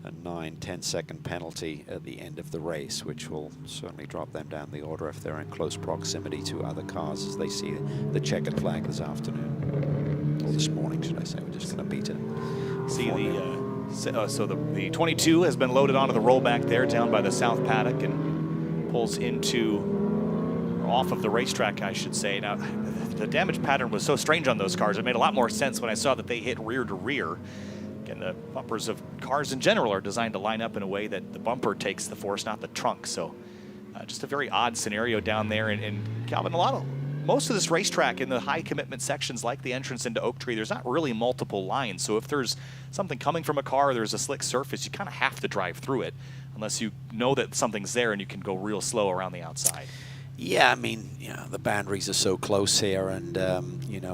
a 9-10 second penalty at the end of the race, which will certainly drop them down the order if they're in close proximity to other cars as they see the checkered flag this afternoon, or this morning, should I say. We're just going to beat it. See the 22 has been loaded onto the rollback there down by the south paddock and pulls off of the racetrack, I should say. Now, the damage pattern was so strange on those cars. It made a lot more sense when I saw that they hit rear to rear. Again, the bumpers of cars in general are designed to line up in a way that the bumper takes the force, not the trunk. So just a very odd scenario down there. And Calvin, most of this racetrack in the high commitment sections, like the entrance into Oak Tree, there's not really multiple lines. So if there's something coming from a car, there's a slick surface, you kind of have to drive through it unless you know that something's there and you can go real slow around the outside. Yeah, I mean, the boundaries are so close here, and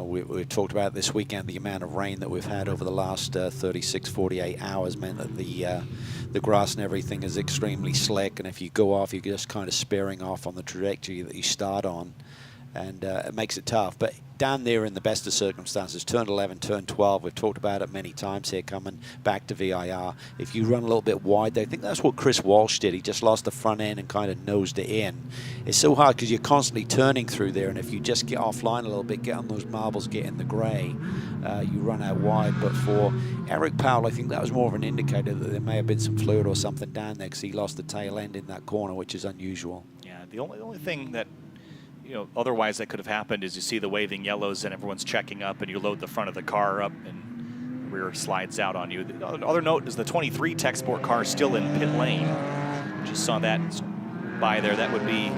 we've talked about this weekend the amount of rain that we've had over the last 36, 48 hours meant that the grass and everything is extremely slick, and if you go off, you're just kind of spearing off on the trajectory that you start on, and it makes it tough. But down there in the best of circumstances, turn 11, turn 12, we've talked about it many times here coming back to VIR. If you run a little bit wide, I think that's what Chris Walsh did. He just lost the front end and kind of nosed it in. It's so hard because you're constantly turning through there, and if you just get offline a little bit, get on those marbles, get in the gray, you run out wide. But for Eric Powell, I think that was more of an indicator that there may have been some fluid or something down there because he lost the tail end in that corner, which is unusual. Yeah, the only thing that otherwise that could have happened is you see the waving yellows and everyone's checking up and you load the front of the car up and the rear slides out on you. The other note is the 23 Tech Sport car still in pit lane. Just saw that by there. That would be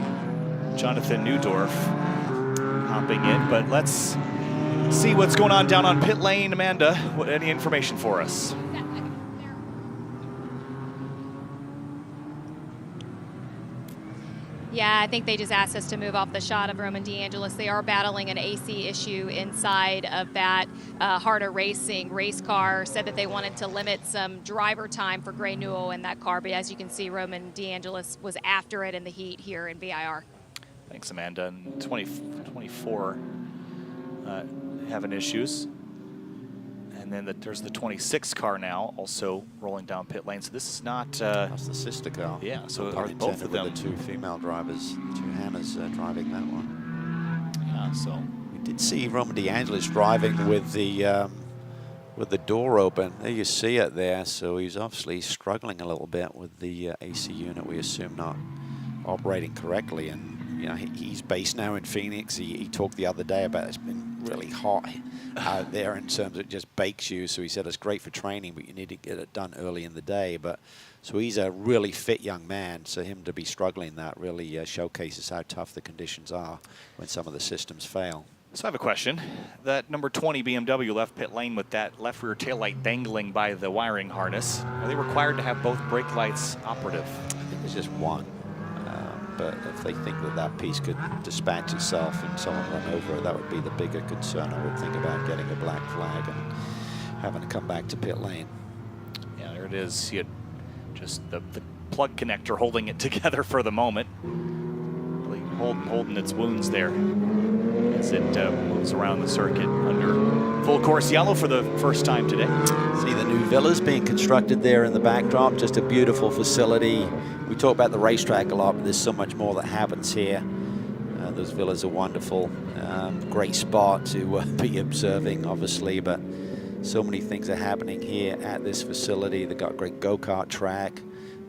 Jonathan Neudorf hopping in. But let's see what's going on down on pit lane. Amanda, any information for us? Yeah, I think they just asked us to move off the shot of Roman DeAngelis. They are battling an AC issue inside of that Heart of Racing race car. Said that they wanted to limit some driver time for Gray Newell in that car. But as you can see, Roman DeAngelis was after it in the heat here in VIR. Thanks, Amanda. And 24 having issues. And then there's the 26 car now, also rolling down pit lane. So this is not... That's the sister car. Yeah, so Pun are both of them... the two female drivers, the two Hannahs driving that one. Yeah, so... We did see Roman DeAngelis driving with the door open. There you see it there. So he's obviously struggling a little bit with the AC unit, we assume not operating correctly. And you know, he's based now in Phoenix. He talked the other day about it's been really hot out there in terms of it just bakes you. So he said it's great for training, but you need to get it done early in the day. But so he's a really fit young man. So him to be struggling that really showcases how tough the conditions are when some of the systems fail. So I have a question. That number 20 BMW left pit lane with that left rear taillight dangling by the wiring harness. Are they required to have both brake lights operative? I think there's just one. But if they think that that piece could dispatch itself and someone run over it, that would be the bigger concern. I would think about getting a black flag and having to come back to pit lane. Yeah, there it is. See it, just the plug connector holding it together for the moment. Really holding its wounds there as it moves around the circuit under full course yellow for the first time today. See the new villas being constructed there in the backdrop. Just a beautiful facility. We talk about the racetrack a lot, but there's so much more that happens here. Those villas are wonderful. Great spot to be observing, obviously, but so many things are happening here at this facility. They've got a great go-kart track,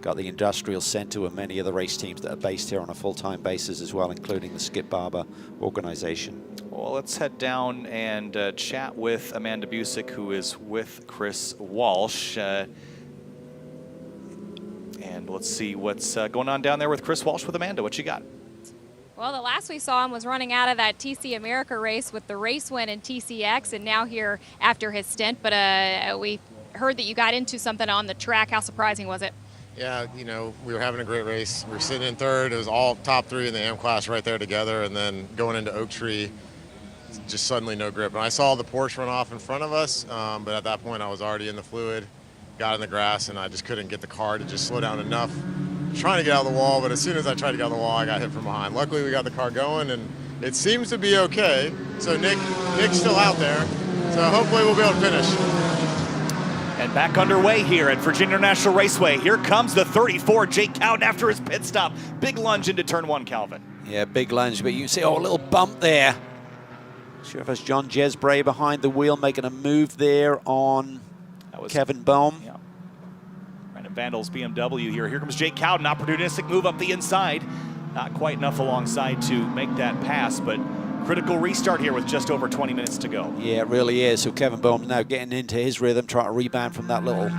got the industrial center with many of the race teams that are based here on a full-time basis as well, including the Skip Barber organization. Well, let's head down and chat with Amanda Busick, who is with Chris Walsh. And let's see what's going on down there with Chris Walsh with Amanda. What you got? Well, the last we saw him was running out of that TC America race with the race win in TCX, and now here after his stint. But we heard that you got into something on the track. How surprising was it? Yeah, you know, we were having a great race. We were sitting in third. It was all top three in the AM class right there together, and then going into Oak Tree, just suddenly no grip. And I saw the Porsche run off in front of us, but at that point I was already in the fluid, got in the grass, and I just couldn't get the car to just slow down enough. Trying to get out of the wall, but as soon as I tried to get out of the wall, I got hit from behind. Luckily, we got the car going, and it seems to be okay. So Nick's still out there, so hopefully we'll be able to finish. And back underway here at Virginia International Raceway. Here comes the 34, Jake Cowden, after his pit stop. Big lunge into turn one, Calvin. Yeah, big lunge, but you can see, a little bump there. Sure if it's John Jesbray behind the wheel making a move there on Kevin Bohm. Yeah. Brandon Vandal's BMW here. Here comes Jake Cowden, opportunistic move up the inside. Not quite enough alongside to make that pass, but critical restart here with just over 20 minutes to go. Yeah, it really is. So Kevin Bohm now getting into his rhythm, trying to rebound from that little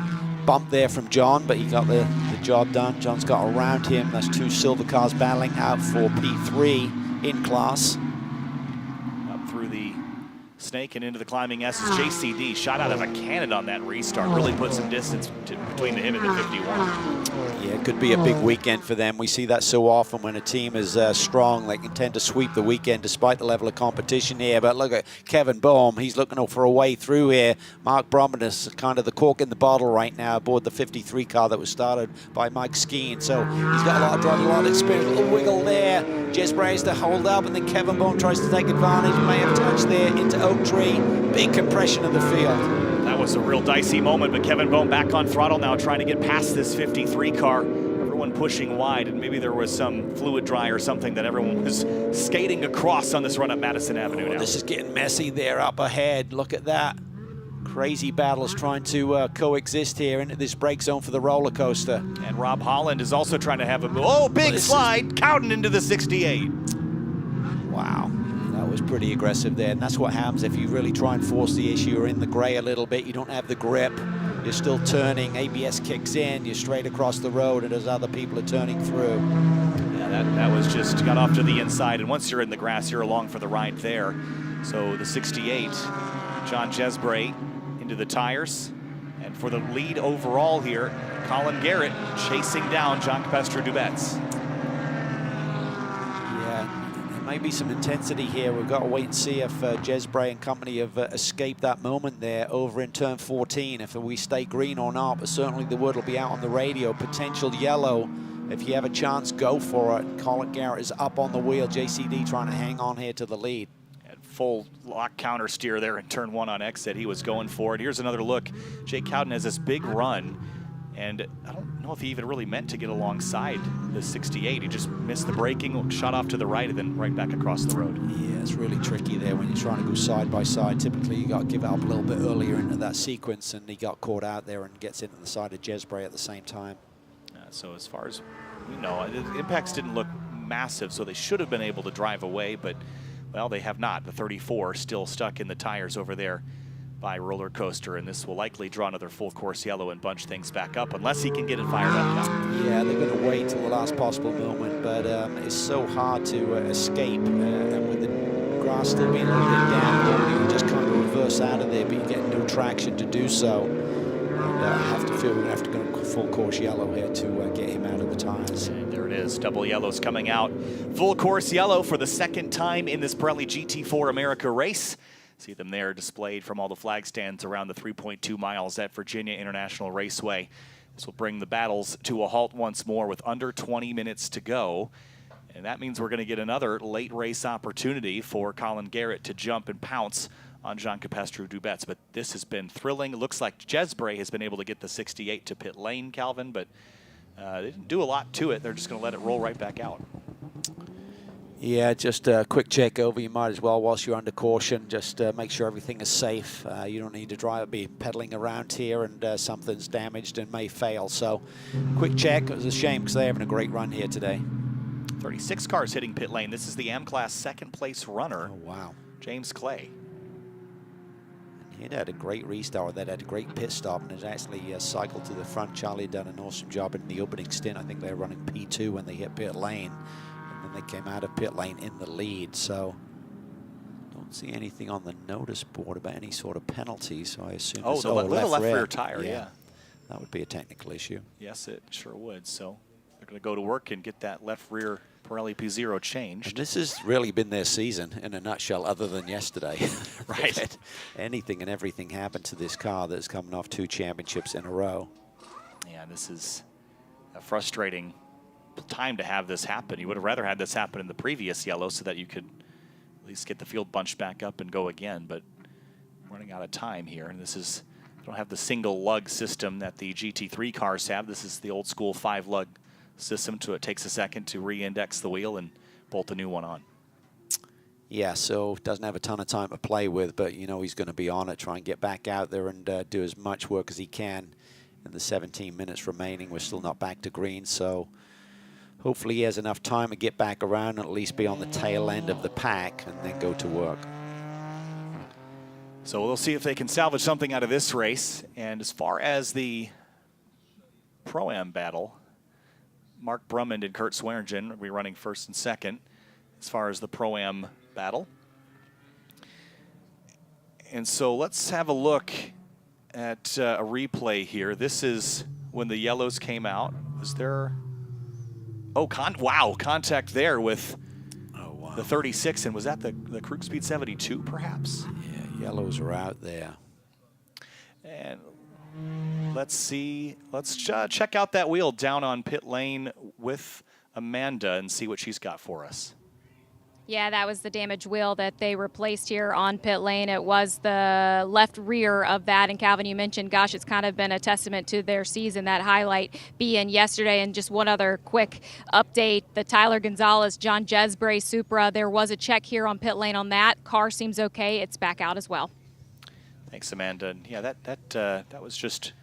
bump there from John, but he got the job done. John's got around him. That's two silver cars battling out for P3 in class. Up through the snake and into the climbing S is JCD. Shot out of a cannon on that restart. Really put some distance between him and the 51. Yeah, it could be a big weekend for them. We see that so often when a team is strong. They can tend to sweep the weekend despite the level of competition here. But look at Kevin Bohm. He's looking for a way through here. Mark Bromman is kind of the cork in the bottle right now aboard the 53 car that was started by Mike Skeen. So he's got a lot of driving, a lot of experience. A little wiggle there. Jez Brays to hold up, and then Kevin Bohm tries to take advantage. May have touched there into Oak Tree. Big compression of the field. That was a real dicey moment, but Kevin Bohm back on throttle now, trying to get past this 53 car. Everyone pushing wide, and maybe there was some fluid dry or something that everyone was skating across on this run up Madison Avenue now. This is getting messy there up ahead. Look at that. Crazy battles trying to coexist here into this break zone for the roller coaster. And Rob Holland is also trying to have a move. Oh, big slide. Cowden into the 68. Wow. That was pretty aggressive there, and that's what happens if you really try and force the issue. You're in the gray a little bit, you don't have the grip, you're still turning, ABS kicks in, you're straight across the road, and as other people are turning through. Yeah, that was just got off to the inside, and once you're in the grass, you're along for the ride there. So the 68, John Jesbray into the tires, and for the lead overall here, Colin Garrett chasing down John Campestre Dubets. Maybe some intensity here. We've got to wait and see if Jesbray and company have escaped that moment there over in turn 14, if we stay green or not, but certainly the word will be out on the radio. Potential yellow if you have a chance, go for it. Colin Garrett is up on the wheel. JCD trying to hang on here to the lead. At full lock counter steer there in turn 1 on exit. He was going for it. Here's another look. Jake Cowden has this big run, and I don't know if he even really meant to get alongside the 68. He just missed the braking, shot off to the right, and then right back across the road. Yeah, it's really tricky there when you're trying to go side by side. Typically, you got to give it up a little bit earlier into that sequence, and he got caught out there and gets into the side of Jezbray at the same time. So as far as we know, the impacts didn't look massive, so they should have been able to drive away, but, well, they have not. The 34 still stuck in the tires over there by Roller Coaster, and this will likely draw another full course yellow and bunch things back up unless he can get it fired up. Yeah, they're going to wait till the last possible moment, but it's so hard to escape, and with the grass still being a little bit down, you just kind of reverse out of there, but you get no traction to do so. And I have to feel we're going to have to go full course yellow here to get him out of the tires. And there it is, double yellows coming out. Full course yellow for the second time in this Pirelli GT4 America race. See them there displayed from all the flag stands around the 3.2 miles at Virginia International Raceway. This will bring the battles to a halt once more with under 20 minutes to go. And that means we're going to get another late race opportunity for Colin Garrett to jump and pounce on Jean Capestru Dubets. But this has been thrilling. It looks like Jezbray has been able to get the 68 to pit lane, Calvin, but they didn't do a lot to it. They're just going to let it roll right back out. Yeah, just a quick check over. You might as well, whilst you're under caution, just make sure everything is safe. You don't need to be pedaling around here and something's damaged and may fail. So quick check. It was a shame because they're having a great run here today. 36 cars hitting pit lane. This is the M-Class second place runner. Oh, wow. James Clay. He'd had a great restart. They'd had a great pit stop and has actually cycled to the front. Charlie had done an awesome job in the opening stint. I think they were running P2 when they hit pit lane. And then they came out of pit lane in the lead. So don't see anything on the notice board about any sort of penalty. So I assume the left rear tire, yeah. That would be a technical issue. Yes, it sure would. So they're going to go to work and get that left rear Pirelli P0 changed. And this has really been their season in a nutshell, other than yesterday. Right. Anything and everything happened to this car that's coming off 2 championships in a row. Yeah, this is a frustrating time to have this happen. You would have rather had this happen in the previous yellow so that you could at least get the field bunched back up and go again, but running out of time here. And this is, I don't have the single lug system that the GT3 cars have. This is the old school 5-lug system, so it takes a second to re-index the wheel and bolt a new one on. Yeah, so doesn't have a ton of time to play with, but you know he's going to be on it, try and get back out there and do as much work as he can in the 17 minutes remaining. We're still not back to green, so hopefully he has enough time to get back around and at least be on the tail end of the pack and then go to work. So we'll see if they can salvage something out of this race. And as far as the Pro-Am battle, Mark Brummond and Kurt Swearingen will be running first and second as far as the Pro-Am battle. And so let's have a look at a replay here. This is when the yellows came out. Was there... Oh, wow, contact there with the 36. And was that the Krug Speed 72, perhaps? Yeah, yellows are out there. And let's see. Let's check out that wheel down on pit lane with Amanda and see what she's got for us. Yeah, that was the damaged wheel that they replaced here on pit lane. It was the left rear of that. And Calvin, you mentioned, gosh, it's kind of been a testament to their season, that highlight being yesterday. And just one other quick update, the Tyler Gonzalez, John Jezbray Supra, there was a check here on pit lane on that. Car seems okay. It's back out as well. Thanks, Amanda. And yeah, that was just...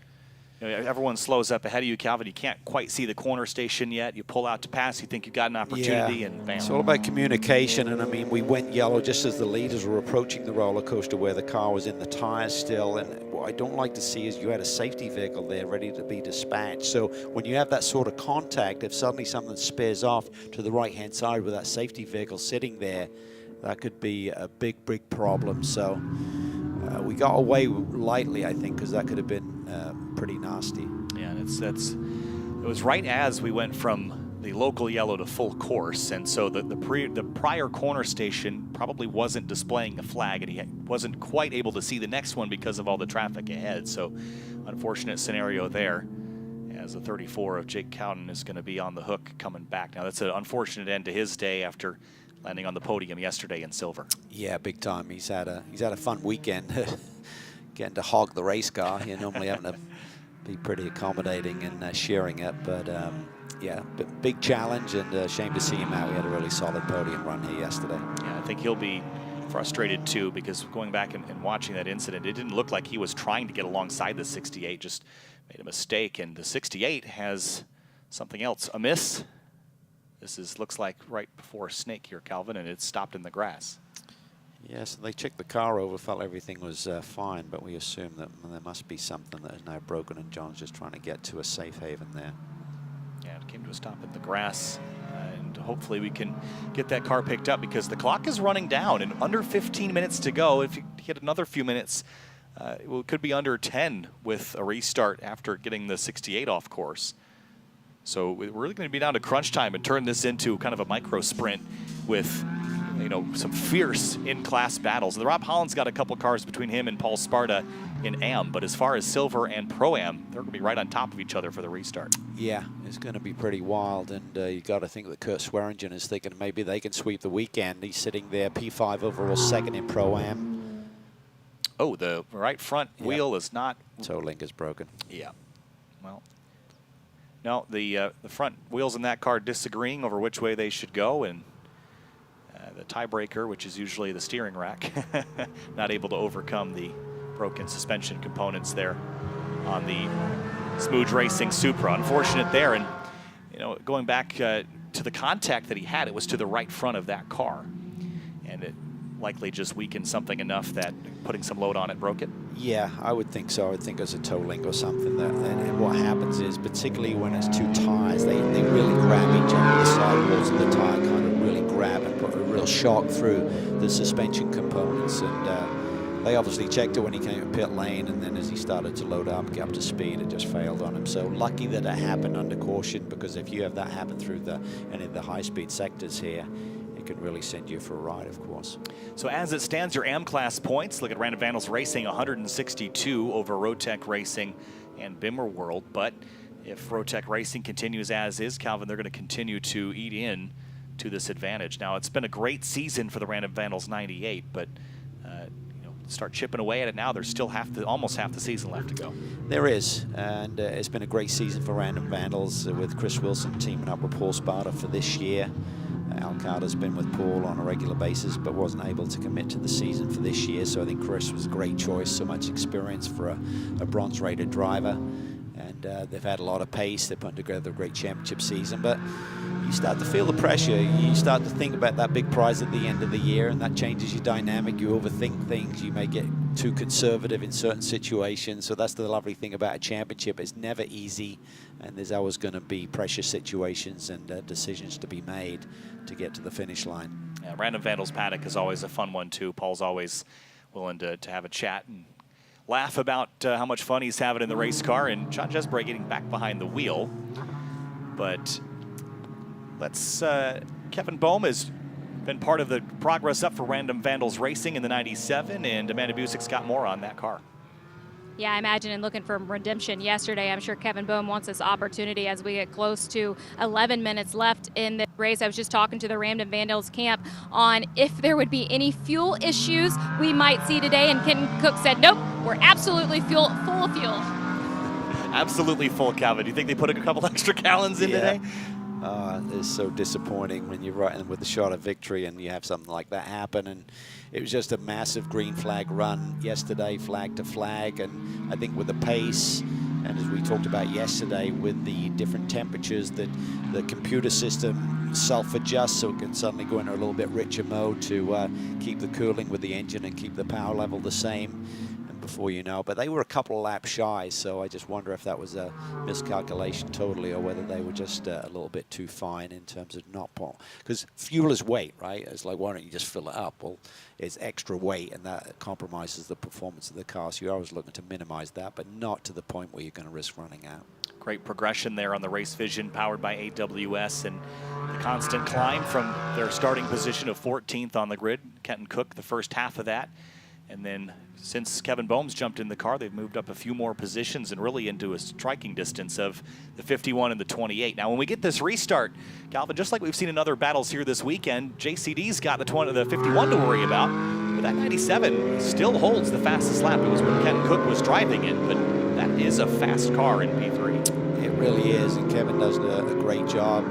You know, everyone slows up ahead of you, Calvin. You can't quite see the corner station yet. You pull out to pass. You think you've got an opportunity, and bam. It's all about communication. And I mean, we went yellow just as the leaders were approaching the roller coaster where the car was in the tires still. And what I don't like to see is you had a safety vehicle there ready to be dispatched. So when you have that sort of contact, if suddenly something spares off to the right-hand side with that safety vehicle sitting there, that could be a big, big problem. So we got away lightly, I think, because that could have been pretty nasty. Yeah, and it was right as we went from the local yellow to full course, and so the prior corner station probably wasn't displaying a flag, and he wasn't quite able to see the next one because of all the traffic ahead. So unfortunate scenario there, as the 34 of Jake Cowden is going to be on the hook coming back. Now, that's an unfortunate end to his day after landing on the podium yesterday in silver. Yeah, big time. He's had a fun weekend getting to hog the race car. You're normally having to be pretty accommodating and sharing it, but yeah, big challenge, and shame to see him out. We had a really solid podium run here yesterday. Yeah, I think he'll be frustrated too, because going back and watching that incident, it didn't look like he was trying to get alongside the 68, just made a mistake, and the 68 has something else amiss. This looks like right before Snake here, Calvin, and it's stopped in the grass. Yes, they checked the car over, felt everything was fine, but we assume that there must be something that is now broken, and John's just trying to get to a safe haven there. Yeah, it came to a stop in the grass, and hopefully we can get that car picked up, because the clock is running down and under 15 minutes to go. If you get another few minutes, it could be under 10 with a restart after getting the 68 off course. So we're really going to be down to crunch time and turn this into kind of a micro sprint with, you know, some fierce in-class battles. The Rob Holland's got a couple cars between him and Paul Sparta in AM, but as far as Silver and Pro-Am, they're going to be right on top of each other for the restart. Yeah, it's going to be pretty wild, and you got to think that Kurt Swearingen is thinking maybe they can sweep the weekend. He's sitting there, P5 overall, second in Pro-Am. Oh, the right front wheel is not... Toe link is broken. Yeah, well... No, the front wheels in that car disagreeing over which way they should go, and the tiebreaker, which is usually the steering rack, not able to overcome the broken suspension components there on the Smooth Racing Supra. Unfortunate there, and you know, going back to the contact that he had, it was to the right front of that car, and it likely just weakened something enough that putting some load on it broke it. Yeah, I would think so. I would think it was a toe link or something. And what happens is, particularly when it's two tires, they really grab each other. The sidewalls of the tire kind of really grab and put a real shock through the suspension components. And they obviously checked it when he came to pit lane, and then as he started to load up, get up to speed, it just failed on him. So lucky that it happened under caution, because if you have that happen through any of the high-speed sectors here, could really send you for a ride, of course. So as it stands, your AM class points, look at Random Vandals Racing, 162 over Rotec Racing and Bimmer World. But if Rotec Racing continues as is, Calvin, they're going to continue to eat in to this advantage. Now, it's been a great season for the Random Vandals 98, but you know, start chipping away at it now. There's still almost half the season left to go. There is, and it's been a great season for Random Vandals with Chris Wilson teaming up with Paul Sparta for this year. Al Carter's been with Paul on a regular basis, but wasn't able to commit to the season for this year. So I think Chris was a great choice. So much experience for a bronze-rated driver, and they've had a lot of pace. They're putting together a great championship season. But you start to feel the pressure. You start to think about that big prize at the end of the year, and that changes your dynamic. You overthink things. You may get too conservative in certain situations. So that's the lovely thing about a championship. It's never easy, and there's always going to be pressure situations and decisions to be made to get to the finish line. Yeah, Random Vandals paddock is always a fun one too. Paul's always willing to have a chat and laugh about how much fun he's having in the race car, and John Jesbray getting back behind the wheel. But let's Kevin Boehm has been part of the progress up for Random Vandals Racing in the 97, and Amanda Busick's got more on that car. Yeah, I imagine in looking for redemption yesterday, I'm sure Kevin Boehm wants this opportunity as we get close to 11 minutes left in the race. I was just talking to the Random Vandals camp on if there would be any fuel issues we might see today, and Kenton Cook said, nope, we're absolutely full of fuel. Absolutely full, Calvin. Do you think they put a couple extra gallons in today? It's so disappointing when you're riding with the shot of victory and you have something like that happen. And it was just a massive green flag run yesterday, flag to flag. And I think with the pace, and as we talked about yesterday, with the different temperatures, that the computer system self-adjusts so it can suddenly go into a little bit richer mode to keep the cooling with the engine and keep the power level the same. Before you know, but they were a couple of laps shy, so I just wonder if that was a miscalculation totally, or whether they were just a little bit too fine in terms of not pulling. Because fuel is weight, right? It's like, why don't you just fill it up? Well, it's extra weight, and that compromises the performance of the car, so you're always looking to minimize that, but not to the point where you're going to risk running out. Great progression there on the Race Vision powered by AWS, and the constant climb from their starting position of 14th on the grid. Kenton Cook, the first half of that, And then since Kevin Bohm's jumped in the car, they've moved up a few more positions and really into a striking distance of the 51 and the 28. Now, when we get this restart, Calvin, just like we've seen in other battles here this weekend, JCD's got the 51 to worry about. But that 97 still holds the fastest lap. It was when Ken Cook was driving it, but that is a fast car in P3. It really is, and Kevin does a great job.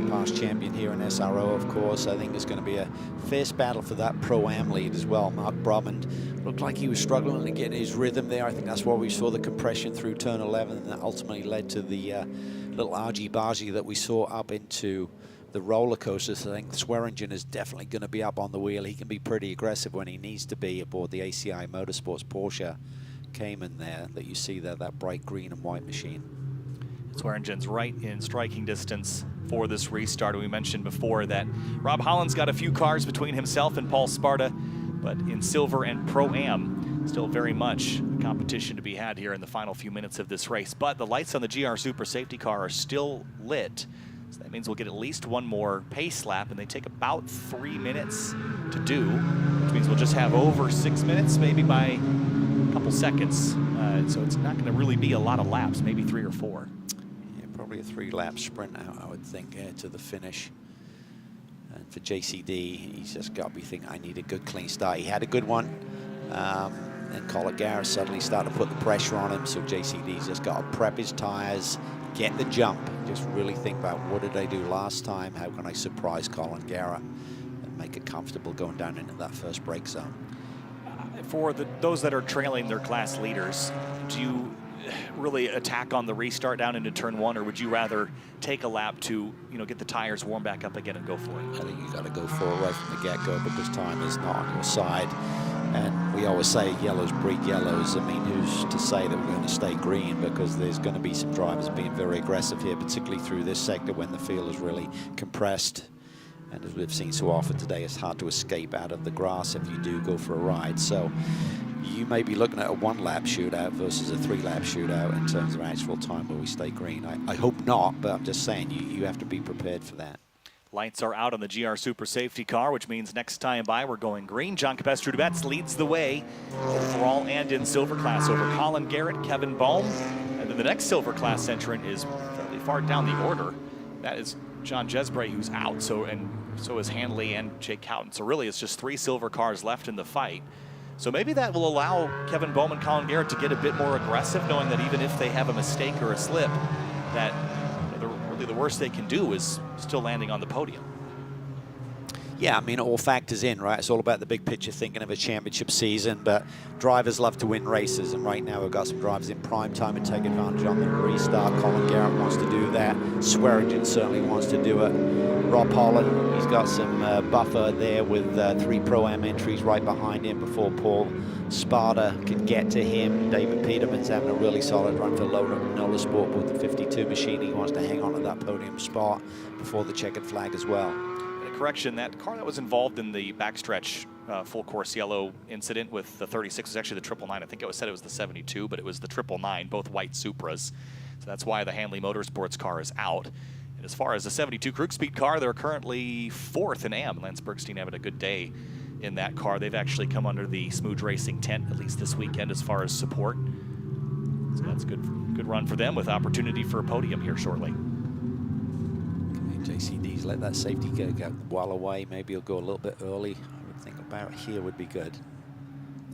Past champion here in SRO, of course. I think it's going to be a fierce battle for that Pro-Am lead as well. Mark Brumand looked like he was struggling to get his rhythm there. I think that's why we saw the compression through turn 11, and that ultimately led to the little argy-bargy that we saw up into the roller coasters. I think Swearingen is definitely going to be up on the wheel. He can be pretty aggressive when he needs to be aboard the ACI Motorsports Porsche Cayman there that you see there, that bright green and white machine. Swearingen's right in striking distance for this restart. We mentioned before that Rob Holland's got a few cars between himself and Paul Sparta, but in Silver and Pro-Am, still very much competition to be had here in the final few minutes of this race. But the lights on the GR Super Safety car are still lit, so that means we'll get at least one more pace lap, and they take about 3 minutes to do, which means we'll just have over 6 minutes, maybe by a couple seconds. So it's not going to really be a lot of laps, maybe 3 or 4. Probably a 3-lap sprint out, I would think, to the finish. And for JCD, he's just got to be thinking, I need a good clean start. He had a good one. And Colin Garrett suddenly started to put the pressure on him, so JCD's just got to prep his tires, get the jump, just really think about what did I do last time, how can I surprise Colin Garrett and make it comfortable going down into that first brake zone. For those that are trailing their class leaders, do you really attack on the restart down into turn 1, or would you rather take a lap to, get the tires warm back up again and go for it? I think you got to go for it right from the get-go because time is not on your side. And we always say yellows breed yellows. I mean, who's to say that we're going to stay green, because there's going to be some drivers being very aggressive here, particularly through this sector when the field is really compressed. And as we've seen so often today, it's hard to escape out of the grass if you do go for a ride. So you may be looking at a 1-lap shootout versus a 3-lap shootout in terms of actual time where we stay green. I hope not, but I'm just saying you have to be prepared for that. Lights are out on the GR Super Safety car, which means next time by we're going green. John Capestru-Dubets leads the way overall and in silver class over Colin Garrett, Kevin Bohm. And then the next silver class entrant is fairly far down the order. That is John Jesbray, who's out, so is Hanley and Jake Houghton. So really it's just 3 silver cars left in the fight. So maybe that will allow Kevin Bohm and Colin Garrett to get a bit more aggressive, knowing that even if they have a mistake or a slip, that really the worst they can do is still landing on the podium. Yeah, I mean, it all factors in, right? It's all about the big picture, thinking of a championship season, but drivers love to win races, and right now we've got some drivers in prime time and take advantage on the restart. Colin Garrett wants to do that. Swearingen certainly wants to do it. Rob Holland, he's got some buffer there with 3 Pro-Am entries right behind him before Paul Sparta can get to him. David Peterman's having a really solid run for Nola Sport with the 52 machine. He wants to hang on to that podium spot before the checkered flag as well. Correction, that car that was involved in the backstretch full course yellow incident with the 36 was actually the 999. I think it was the 72, but it was the 999, both white Supras. So that's why the Hanley Motorsports car is out. And as far as the 72 Krug-Speed car, they're currently 4th in AM. Lance Bergstein having a good day in that car. They've actually come under the Smooth Racing tent, at least this weekend, as far as support. So that's good run for them with opportunity for a podium here shortly. JCD's let that safety go well away. Maybe he'll go a little bit early. I would think about here would be good.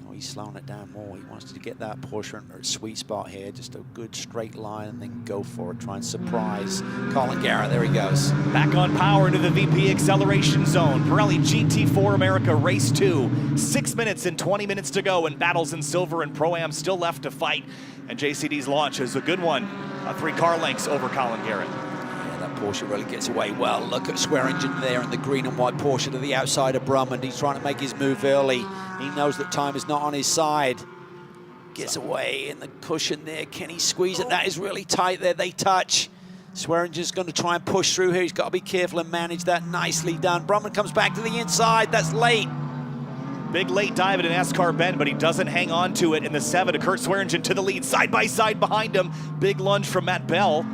No, he's slowing it down more. He wants to get that Porsche or sweet spot here, just a good straight line, and then go for it. Try and surprise Colin Garrett. There he goes. Back on power into the VP acceleration zone. Pirelli GT4 America Race 2. 6 minutes and 20 minutes to go, and battles in silver and Pro-Am still left to fight. And JCD's launch is a good one. 3 car lengths over Colin Garrett. That Porsche really gets away well. Look at Swearingen there in the green and white Porsche to the outside of Brumand. He's trying to make his move early. He knows that time is not on his side. Gets away in the cushion there. Can he squeeze it? That is really tight there. They touch. Swearingen's going to try and push through here. He's got to be careful and manage that. Nicely done. Brumand comes back to the inside. That's late. Big late dive at an NASCAR bend, but he doesn't hang on to it in the 7 to Kurt Swearingen to the lead. Side by side behind him. Big lunge from Matt Bell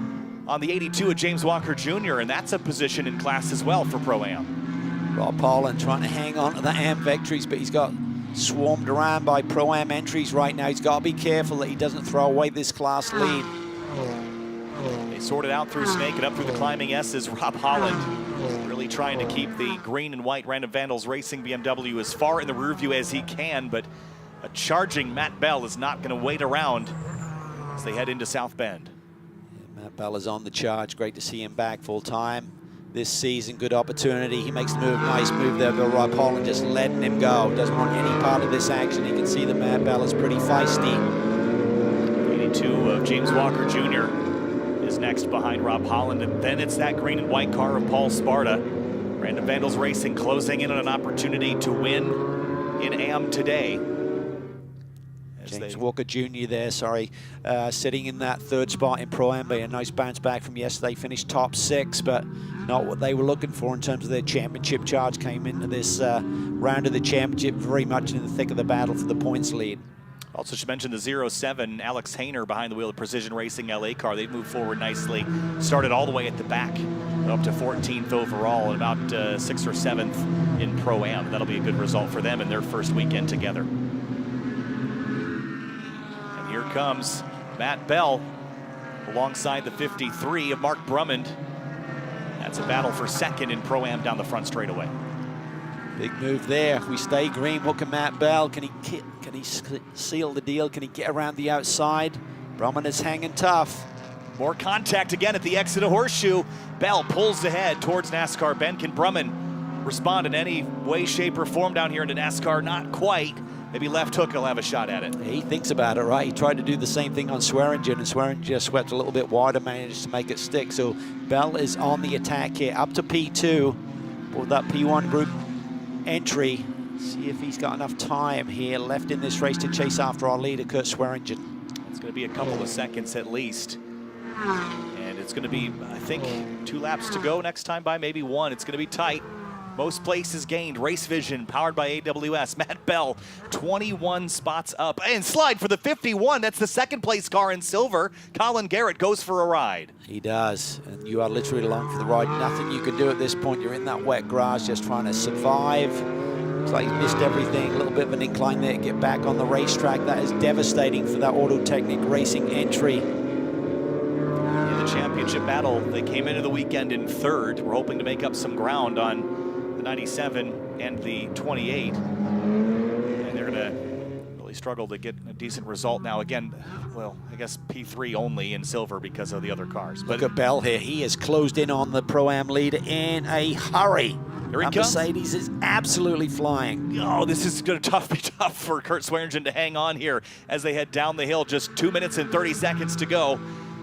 on the 82 of James Walker Jr., and that's a position in class as well for Pro-Am. Rob Holland trying to hang on to the AM victories, but he's got swarmed around by Pro-Am entries right now. He's got to be careful that he doesn't throw away this class lead. They sorted out through Snake and up through the climbing S's. Rob Holland really trying to keep the green and white Random Vandals Racing BMW as far in the rear view as he can, but a charging Matt Bell is not going to wait around as they head into South Bend. Yeah, Matt Bell is on the charge. Great to see him back full time this season. Good opportunity. He makes the move. Nice move there, Bill. Rob Holland just letting him go. Doesn't want any part of this action. You can see that Matt Bell is pretty feisty. 82 of James Walker Jr. is next behind Rob Holland, and then it's that green and white car of Paul Sparta. Random Vandals Racing closing in on an opportunity to win in AM today. James Walker Jr. there, sitting in that third spot in Pro-Am. A nice bounce back from yesterday. Finished top 6, but not what they were looking for in terms of their championship charge. Came into this round of the championship very much in the thick of the battle for the points lead. Also should mention the 07 Alex Hayner behind the wheel of Precision Racing LA car. They've moved forward nicely. Started all the way at the back, up to 14th overall, and about 6th or 7th in Pro-Am. That'll be a good result for them in their first weekend together. Here comes Matt Bell alongside the 53 of Mark Brummond. That's a battle for second in Pro-Am down the front straightaway. Big move there. If we stay green, what can Matt Bell? Can he seal the deal? Can he get around the outside? Brummond is hanging tough. More contact again at the exit of Horseshoe. Bell pulls ahead towards NASCAR Bend. Can Brummond respond in any way, shape, or form down here into NASCAR? Not quite. Maybe left hook, he'll have a shot at it. He thinks about it, right? He tried to do the same thing on Swearingen, and Swearingen just swept a little bit wider, managed to make it stick. So Bell is on the attack here, up to P2 for that P1 group entry. See if he's got enough time here left in this race to chase after our leader, Kurt Swearingen. It's going to be a couple of seconds at least. And it's going to be, I think, 2 laps to go next time by, maybe 1. It's going to be tight. Most places gained. Race Vision, powered by AWS. Matt Bell, 21 spots up. And slide for the 51. That's the second place car in silver. Colin Garrett goes for a ride. He does. And you are literally along for the ride. Nothing you can do at this point. You're in that wet grass just trying to survive. Looks like he's missed everything. A little bit of an incline there to get back on the racetrack. That is devastating for that Auto Technic Racing entry. In the championship battle, they came into the weekend in 3rd. We're hoping to make up some ground on 97 and the 28, and they're gonna really struggle to get a decent result now. Again, well, I guess P3 only in silver because of the other cars. But look at Bell here. He has closed in on the Pro-Am leader in a hurry. Here he comes. Mercedes is absolutely flying. Oh, this is gonna be tough for Kurt Swearingen to hang on here as they head down the hill. Just 2 minutes and 30 seconds to go,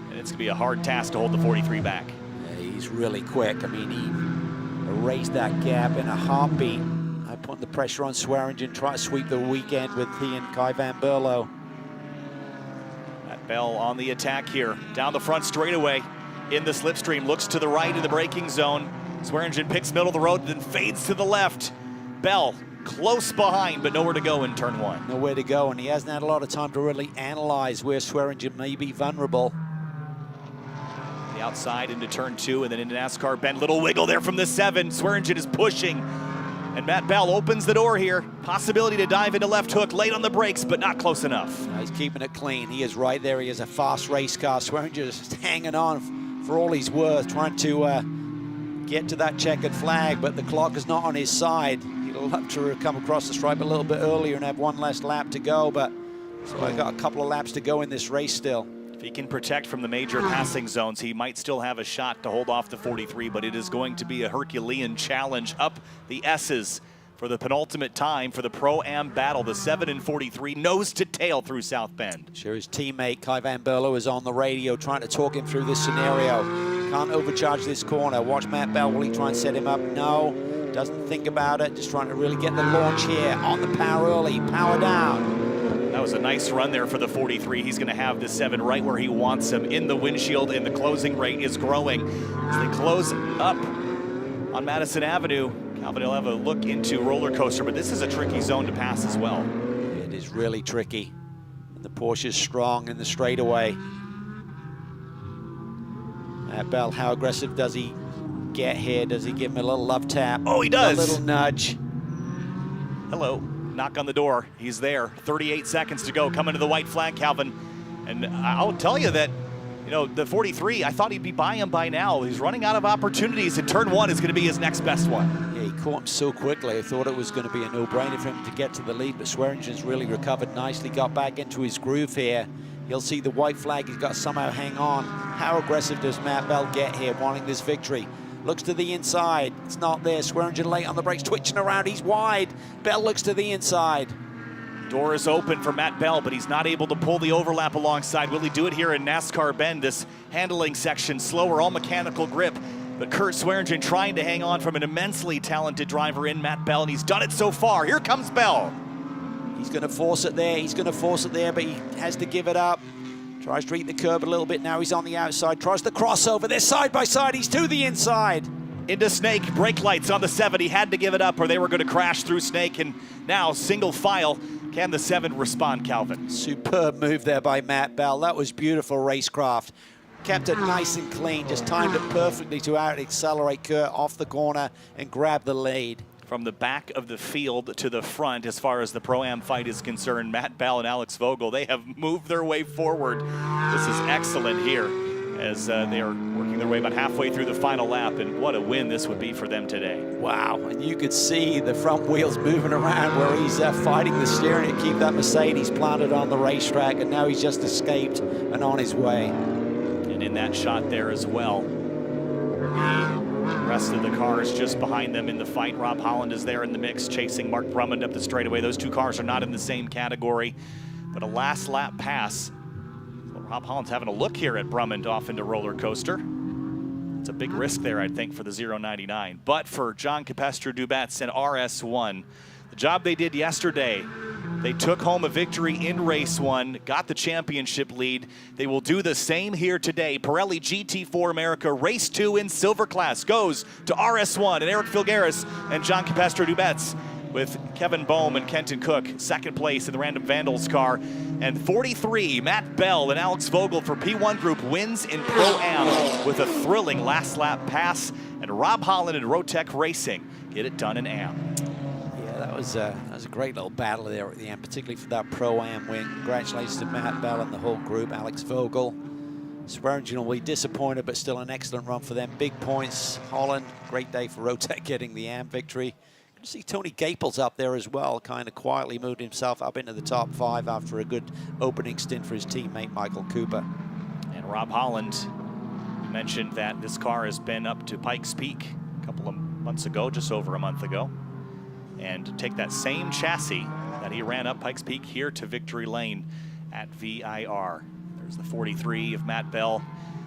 and it's gonna be a hard task to hold the 43 back. Yeah, he's really quick. I mean, he erased that gap in a heartbeat. I put the pressure on Swearingen, try to sweep the weekend with he and Kai Van Berlo. Matt Bell on the attack here, down the front straightaway in the slipstream, looks to the right in the braking zone. Swearingen picks middle of the road, then fades to the left. Bell close behind, but nowhere to go in turn 1. Nowhere to go, and he hasn't had a lot of time to really analyze where Swearingen may be vulnerable. The outside into turn 2 and then into NASCAR Bend. Little wiggle there from the 7. Swearingen is pushing, and Matt Bell opens the door here. Possibility to dive into left hook, late on the brakes, but not close enough. He's keeping it clean. He is right there. He is a fast race car. Swearingen is just hanging on for all he's worth, trying to get to that checkered flag, but the clock is not on his side. He'd love to come across the stripe a little bit earlier and have 1 less lap to go, but so I got a couple of laps to go in this race still. If he can protect from the major passing zones, he might still have a shot to hold off the 43, but it is going to be a Herculean challenge up the S's for the penultimate time for the Pro-Am battle. The 7 and 43, nose to tail through South Bend. Sure, his teammate Kai Van Berlo is on the radio trying to talk him through this scenario. Can't overcharge this corner. Watch Matt Bell, will he try and set him up? No, doesn't think about it. Just trying to really get the launch here on the power early, power down. That was a nice run there for the 43. He's going to have the 7 right where he wants him in the windshield, and the closing rate is growing. As they close up on Madison Avenue, Calvin will have a look into roller coaster, but this is a tricky zone to pass as well. It is really tricky. And the Porsche is strong in the straightaway. Matt Bell, how aggressive does he get here? Does he give him a little love tap? Oh, he does. A little nudge. Hello. knock on the door. He's there. 38 seconds to go. Coming to the white flag, Calvin. And I'll tell you that, you know, the 43, I thought he'd be by him by now. He's running out of opportunities, and turn 1 is going to be his next best one. Yeah, he caught him so quickly. I thought it was going to be a no-brainer for him to get to the lead, but Swearingen's really recovered nicely, got back into his groove here. You'll see the white flag. He's got to somehow hang on. How aggressive does Matt Bell get here, wanting this victory? Looks to the inside. It's not there. Swearingen late on the brakes, twitching around. He's wide. Bell looks to the inside. Door is open for Matt Bell, but he's not able to pull the overlap alongside. Will he do it here in NASCAR Bend? This handling section, slower, all mechanical grip. But Kurt Swearingen trying to hang on from an immensely talented driver in Matt Bell, and he's done it so far. Here comes Bell. He's going to force it there. He's going to force it there, but he has to give it up. Tries to eat the curb a little bit. Now he's on the outside. Tries the crossover. They're side by side. He's to the inside. Into Snake, brake lights on the 7. He had to give it up or they were going to crash through Snake. And now single file. Can the 7 respond, Calvin? Superb move there by Matt Bell. That was beautiful racecraft. Kept it nice and clean. Just timed it perfectly to out-accelerate Kurt off the corner and grab the lead. From the back of the field to the front, as far as the Pro-Am fight is concerned, Matt Bell and Alex Vogel, they have moved their way forward. This is excellent here as they are working their way about halfway through the final lap, and what a win this would be for them today. Wow, and you could see the front wheels moving around where he's fighting the steering to keep that Mercedes planted on the racetrack, and now he's just escaped and on his way. And in that shot there as well, the rest of the cars just behind them in the fight. Rob Holland is there in the mix, chasing Mark Drummond up the straightaway. Those two cars are not in the same category, but a last lap pass. So Rob Holland's having a look here at Drummond off into roller coaster. It's a big risk there, I think, for the 099. But for John Capestro-Dubats and RS1, the job they did yesterday, they took home a victory in race 1, got the championship lead. They will do the same here today. Pirelli GT4 America race 2 in silver class goes to RS1 and Eric Filgaris and John Capestro-Dubats, with Kevin Bohm and Kenton Cook second place in the Random Vandals car. And 43, Matt Bell and Alex Vogel for P1 Group wins in Pro-Am with a thrilling last lap pass. And Rob Holland and Rotec Racing get it done in Am. That was a great little battle there at the end, particularly for that Pro-Am win. Congratulations to Matt Bell and the whole group. Alex Vogel. Swearingen will be disappointed, but still an excellent run for them. Big points. Holland, great day for Rotec getting the Am victory. Good to see Tony Gaples up there as well, kind of quietly moved himself up into the top 5 after a good opening stint for his teammate Michael Cooper. And Rob Holland mentioned that this car has been up to Pikes Peak a couple of months ago, just over a month ago. And take that same chassis that he ran up Pikes Peak here to Victory Lane at VIR. There's the 43 of Matt Bell.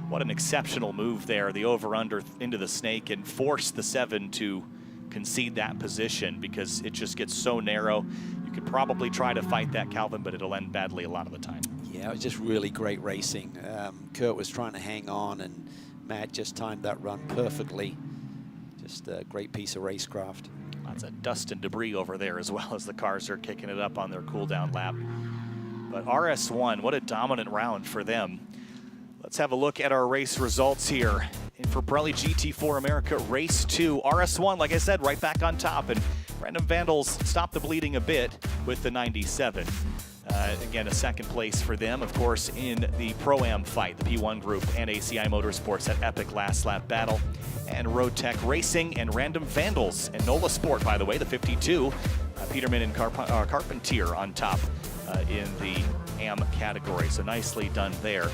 What an exceptional move there, the over-under into the Snake, and force the 7 to concede that position because it just gets so narrow. You could probably try to fight that, Calvin, but it'll end badly a lot of the time. Yeah, it was just really great racing. Kurt was trying to hang on, and Matt just timed that run perfectly. Just a great piece of racecraft. Lots of dust and debris over there as well as the cars are kicking it up on their cool-down lap. But RS1, what a dominant round for them. Let's have a look at our race results here. And for Pirelli GT4 America Race 2, RS1, like I said, right back on top. And Random Vandals stopped the bleeding a bit with the 97. Again, a second place for them, of course, in the Pro-Am fight, the P1 Group and ACI Motorsports, that epic last lap battle. And Rotec Racing and Random Vandals and NOLA Sport, by the way, the 52, Peterman and Carpentier on top in the Am category. So nicely done there.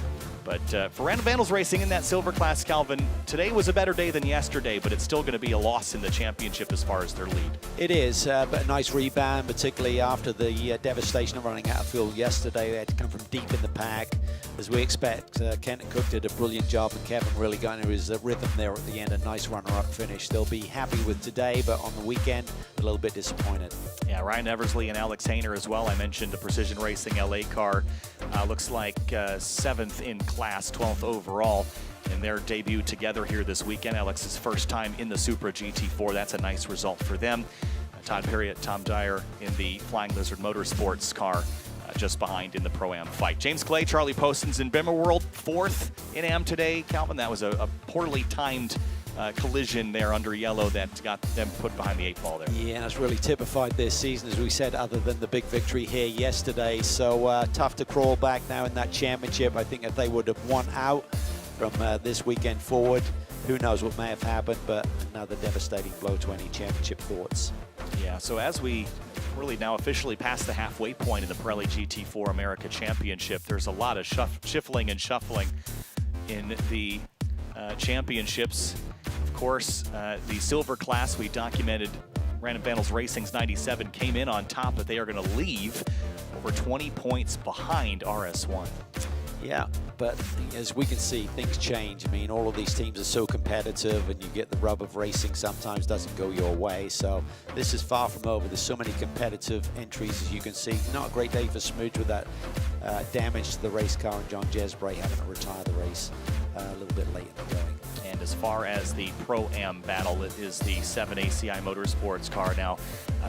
But for Random Vandals Racing in that silver class, Calvin, today was a better day than yesterday, but it's still going to be a loss in the championship as far as their lead. It is, but a nice rebound, particularly after the devastation of running out of fuel yesterday. They had to come from deep in the pack. As we expect, Kenton Cook did a brilliant job, and Kevin really got into his rhythm there at the end. A nice runner-up finish. They'll be happy with today, but on the weekend, a little bit disappointed. Yeah, Ryan Eversley and Alex Hayner as well. I mentioned the Precision Racing LA car. Looks like 7th in class, 12th overall in their debut together here this weekend. Alex's first time in the Supra GT4. That's a nice result for them. Todd Perriott, Tom Dyer in the Flying Lizard Motorsports car, just behind in the Pro-Am fight. James Clay, Charlie Postons in Bimmer World, 4th in Am today. Calvin, that was a poorly timed collision there under yellow that got them put behind the 8 ball there. Yeah, and it's really typified this season, as we said, other than the big victory here yesterday. So tough to crawl back now in that championship. I think if they would have won out from this weekend forward, who knows what may have happened, but another devastating blow to any championship thoughts. Yeah, so as we really now officially pass the halfway point in the Pirelli GT4 America Championship, there's a lot of shuffling and shuffling in the championships. Of course, the silver class we documented, Random Vandals Racing's 97, came in on top, but they are going to leave over 20 points behind RS1. Yeah, but as we can see, things change. I mean, all of these teams are so competitive, and you get the rub of racing sometimes doesn't go your way. So this is far from over. There's so many competitive entries, as you can see. Not a great day for Smooch with that damage to the race car, and John Jesbray having to retire the race a little bit late in the going. And as far as the Pro-Am battle, it is the 7 ACI Motorsports car. Now,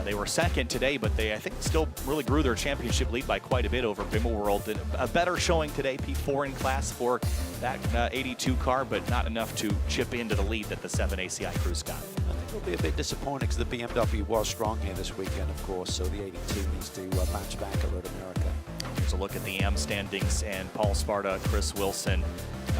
they were second today, but they, I think, still really grew their championship lead by quite a bit over Bimmelworld. A better showing today, P4 in class for that 82 car, but not enough to chip into the lead that the 7 ACI crews got. I think it'll be a bit disappointing because the BMW was strong here this weekend, of course, so the 82 needs to bounce back at Road America. Here's a look at the AM standings, and Paul Sparta, Chris Wilson,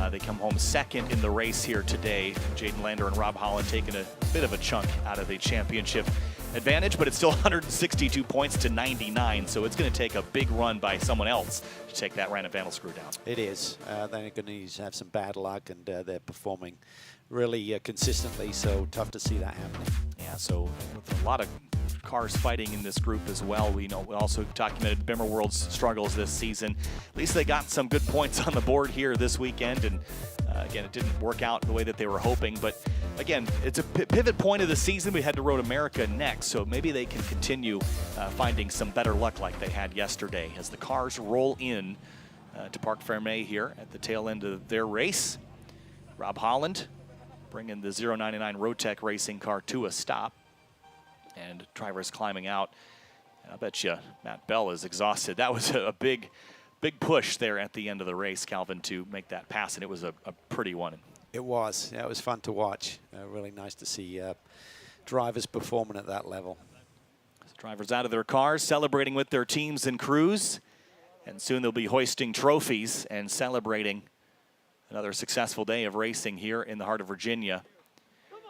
they come home second in the race here today. Jaden Lander and Rob Holland taking a bit of a chunk out of the championship advantage, but it's still 162 points to 99, so it's going to take a big run by someone else to take that Random Vandal screw down. It is. They're going to need to have some bad luck, and they're performing really consistently, so tough to see that happening. Yeah, so with a lot of cars fighting in this group as well. We also documented Bimmerworld's struggles this season. At least they got some good points on the board here this weekend, and again, it didn't work out the way that they were hoping, but again, it's a pivot point of the season. We head to Road America next, so maybe they can continue finding some better luck like they had yesterday as the cars roll in to Parc Fermé here at the tail end of their race. Rob Holland bringing the 099 Rotec racing car to a stop, and drivers climbing out. I bet you Matt Bell is exhausted. That was a big push there at the end of the race, Calvin, to make that pass, and it was a pretty one. It was. Yeah, it was fun to watch. Really nice to see drivers performing at that level. So drivers out of their cars, celebrating with their teams and crews, and soon they'll be hoisting trophies and celebrating another successful day of racing here in the heart of Virginia.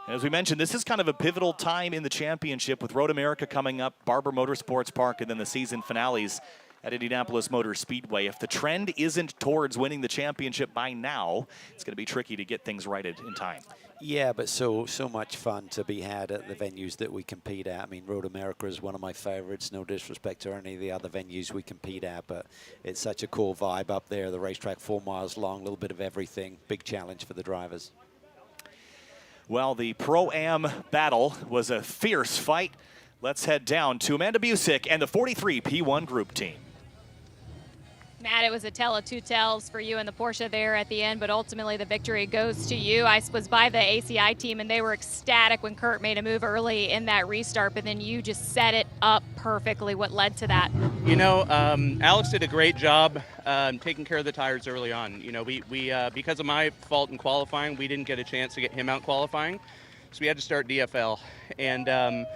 And as we mentioned, this is kind of a pivotal time in the championship with Road America coming up, Barber Motorsports Park, and then the season finales at Indianapolis Motor Speedway. If the trend isn't towards winning the championship by now, it's going to be tricky to get things righted in time. Yeah, but so much fun to be had at the venues that we compete at. I mean, Road America is one of my favorites, no disrespect to any of the other venues we compete at, but it's such a cool vibe up there. The racetrack 4 miles long, a little bit of everything. Big challenge for the drivers. Well, the Pro-Am battle was a fierce fight. Let's head down to Amanda Busick and the 43 P1 Group team. Matt, it was a tell of two tells for you and the Porsche there at the end, but ultimately the victory goes to you. I was by the ACI team, and they were ecstatic when Kurt made a move early in that restart, but then you just set it up perfectly. What led to that? You know, Alex did a great job taking care of the tires early on. You know, we because of my fault in qualifying, we didn't get a chance to get him out qualifying, so we had to start DFL. And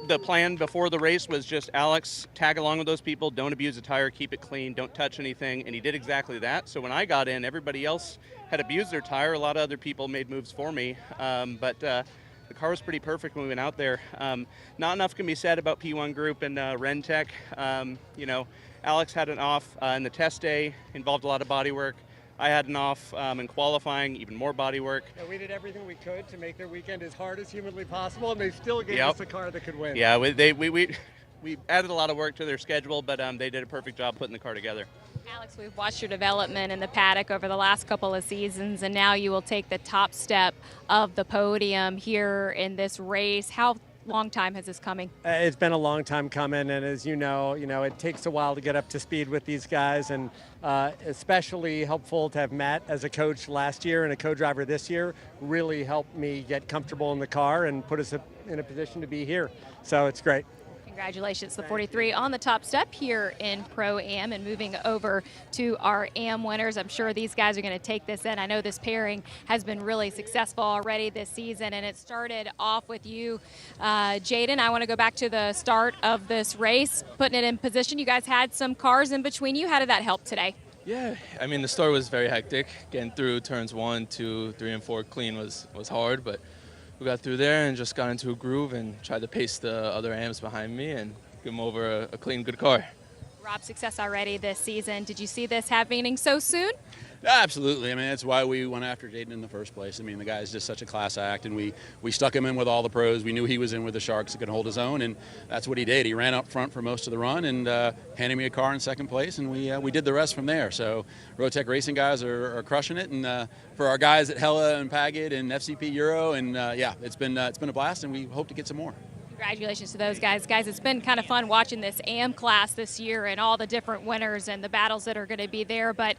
the plan before the race was just Alex, tag along with those people, don't abuse the tire, keep it clean, don't touch anything, and he did exactly that. So when I got in, everybody else had abused their tire. A lot of other people made moves for me, but the car was pretty perfect when we went out there. Not enough can be said about P1 Group and Rentec. You know, Alex had an off in the test day, involved a lot of body work. I had an off in qualifying, even more body work. Yeah, we did everything we could to make their weekend as hard as humanly possible, and they still gave us a car that could win. Yeah, we added a lot of work to their schedule, but they did a perfect job putting the car together. Alex, we've watched your development in the paddock over the last couple of seasons, and now you will take the top step of the podium here in this race. How long time has this coming? It's been a long time coming, and as you know, it takes a while to get up to speed with these guys, and especially helpful to have Matt as a coach last year and a co-driver this year really helped me get comfortable in the car and put us in a position to be here. So it's great. Congratulations, the 43 on the top step here in Pro-Am. And moving over to our Am winners, I'm sure these guys are going to take this in. I know this pairing has been really successful already this season, and it started off with you, Jaden. I want to go back to the start of this race, putting it in position. You guys had some cars in between you. How did that help today? Yeah, I mean, the start was very hectic. Getting through turns 1, 2, 3, and 4 clean was hard, but we got through there and just got into a groove and tried to pace the other AMs behind me and give them over a clean, good car. Rob, success already this season. Did you see this happening so soon? Absolutely. I mean, that's why we went after Jaden in the first place. I mean, the guy's just such a class act, and we stuck him in with all the pros. We knew he was in with the Sharks that could hold his own, and that's what he did. He ran up front for most of the run and handed me a car in second place, and we did the rest from there. So Rotec Racing guys are crushing it, and for our guys at Hella and Paget and FCP Euro, and yeah, it's been a blast, and we hope to get some more. Congratulations to those guys. Guys, it's been kind of fun watching this AM class this year and all the different winners and the battles that are going to be there, but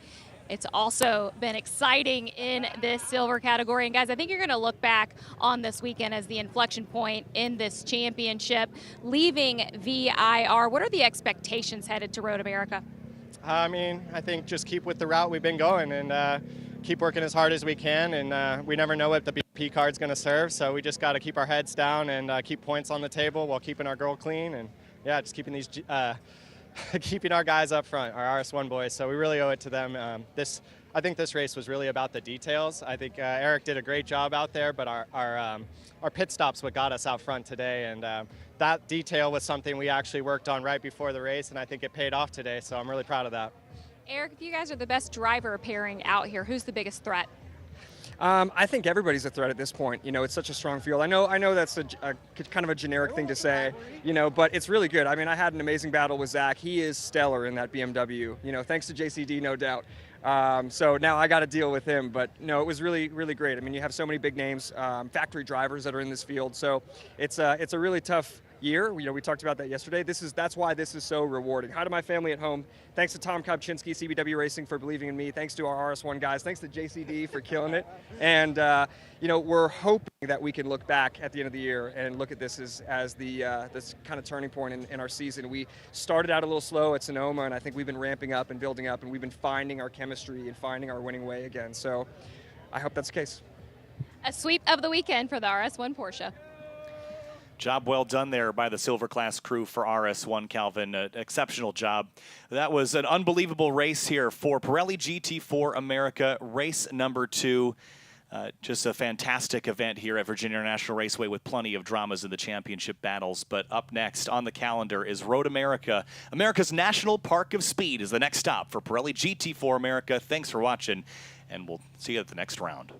it's also been exciting in this silver category. And guys, I think you're going to look back on this weekend as the inflection point in this championship. Leaving VIR, what are the expectations headed to Road America? I mean, I think just keep with the route we've been going and keep working as hard as we can. And we never know what the BP card's going to serve, so we just got to keep our heads down and keep points on the table while keeping our girl clean. And yeah, just keeping these keeping our guys up front, our RS1 boys. So we really owe it to them. I think this race was really about the details. I think Eric did a great job out there, but our pit stops what got us out front today, and that detail was something we actually worked on right before the race, and I think it paid off today. So I'm really proud of that. Eric, if you guys are the best driver pairing out here, who's the biggest threat? I think everybody's a threat at this point. You know, it's such a strong field. I know that's a kind of a generic thing to say, you know, but it's really good. I mean, I had an amazing battle with Zach. He is stellar in that BMW, you know, thanks to JCD, no doubt. So now I got to deal with him, but no, it was really, really great. I mean, you have so many big names, factory drivers that are in this field. So it's a really tough year. You know, we talked about that yesterday. That's why this is so rewarding. Hi to my family at home. Thanks to Tom Kopczynski, CBW Racing, for believing in me. Thanks to our RS1 guys. Thanks to JCD for killing it. And you know, we're hoping that we can look back at the end of the year and look at this as the this kind of turning point in our season. We started out a little slow at Sonoma, and I think we've been ramping up and building up, and we've been finding our chemistry and finding our winning way again. So I hope that's the case. A sweep of the weekend for the RS1 Porsche. Job well done there by the silver class crew for RS1, Calvin. Exceptional job. That was an unbelievable race here for Pirelli GT4 America, race number 2. Just a fantastic event here at Virginia International Raceway with plenty of dramas in the championship battles. But up next on the calendar is Road America. America's National Park of Speed is the next stop for Pirelli GT4 America. Thanks for watching, and we'll see you at the next round.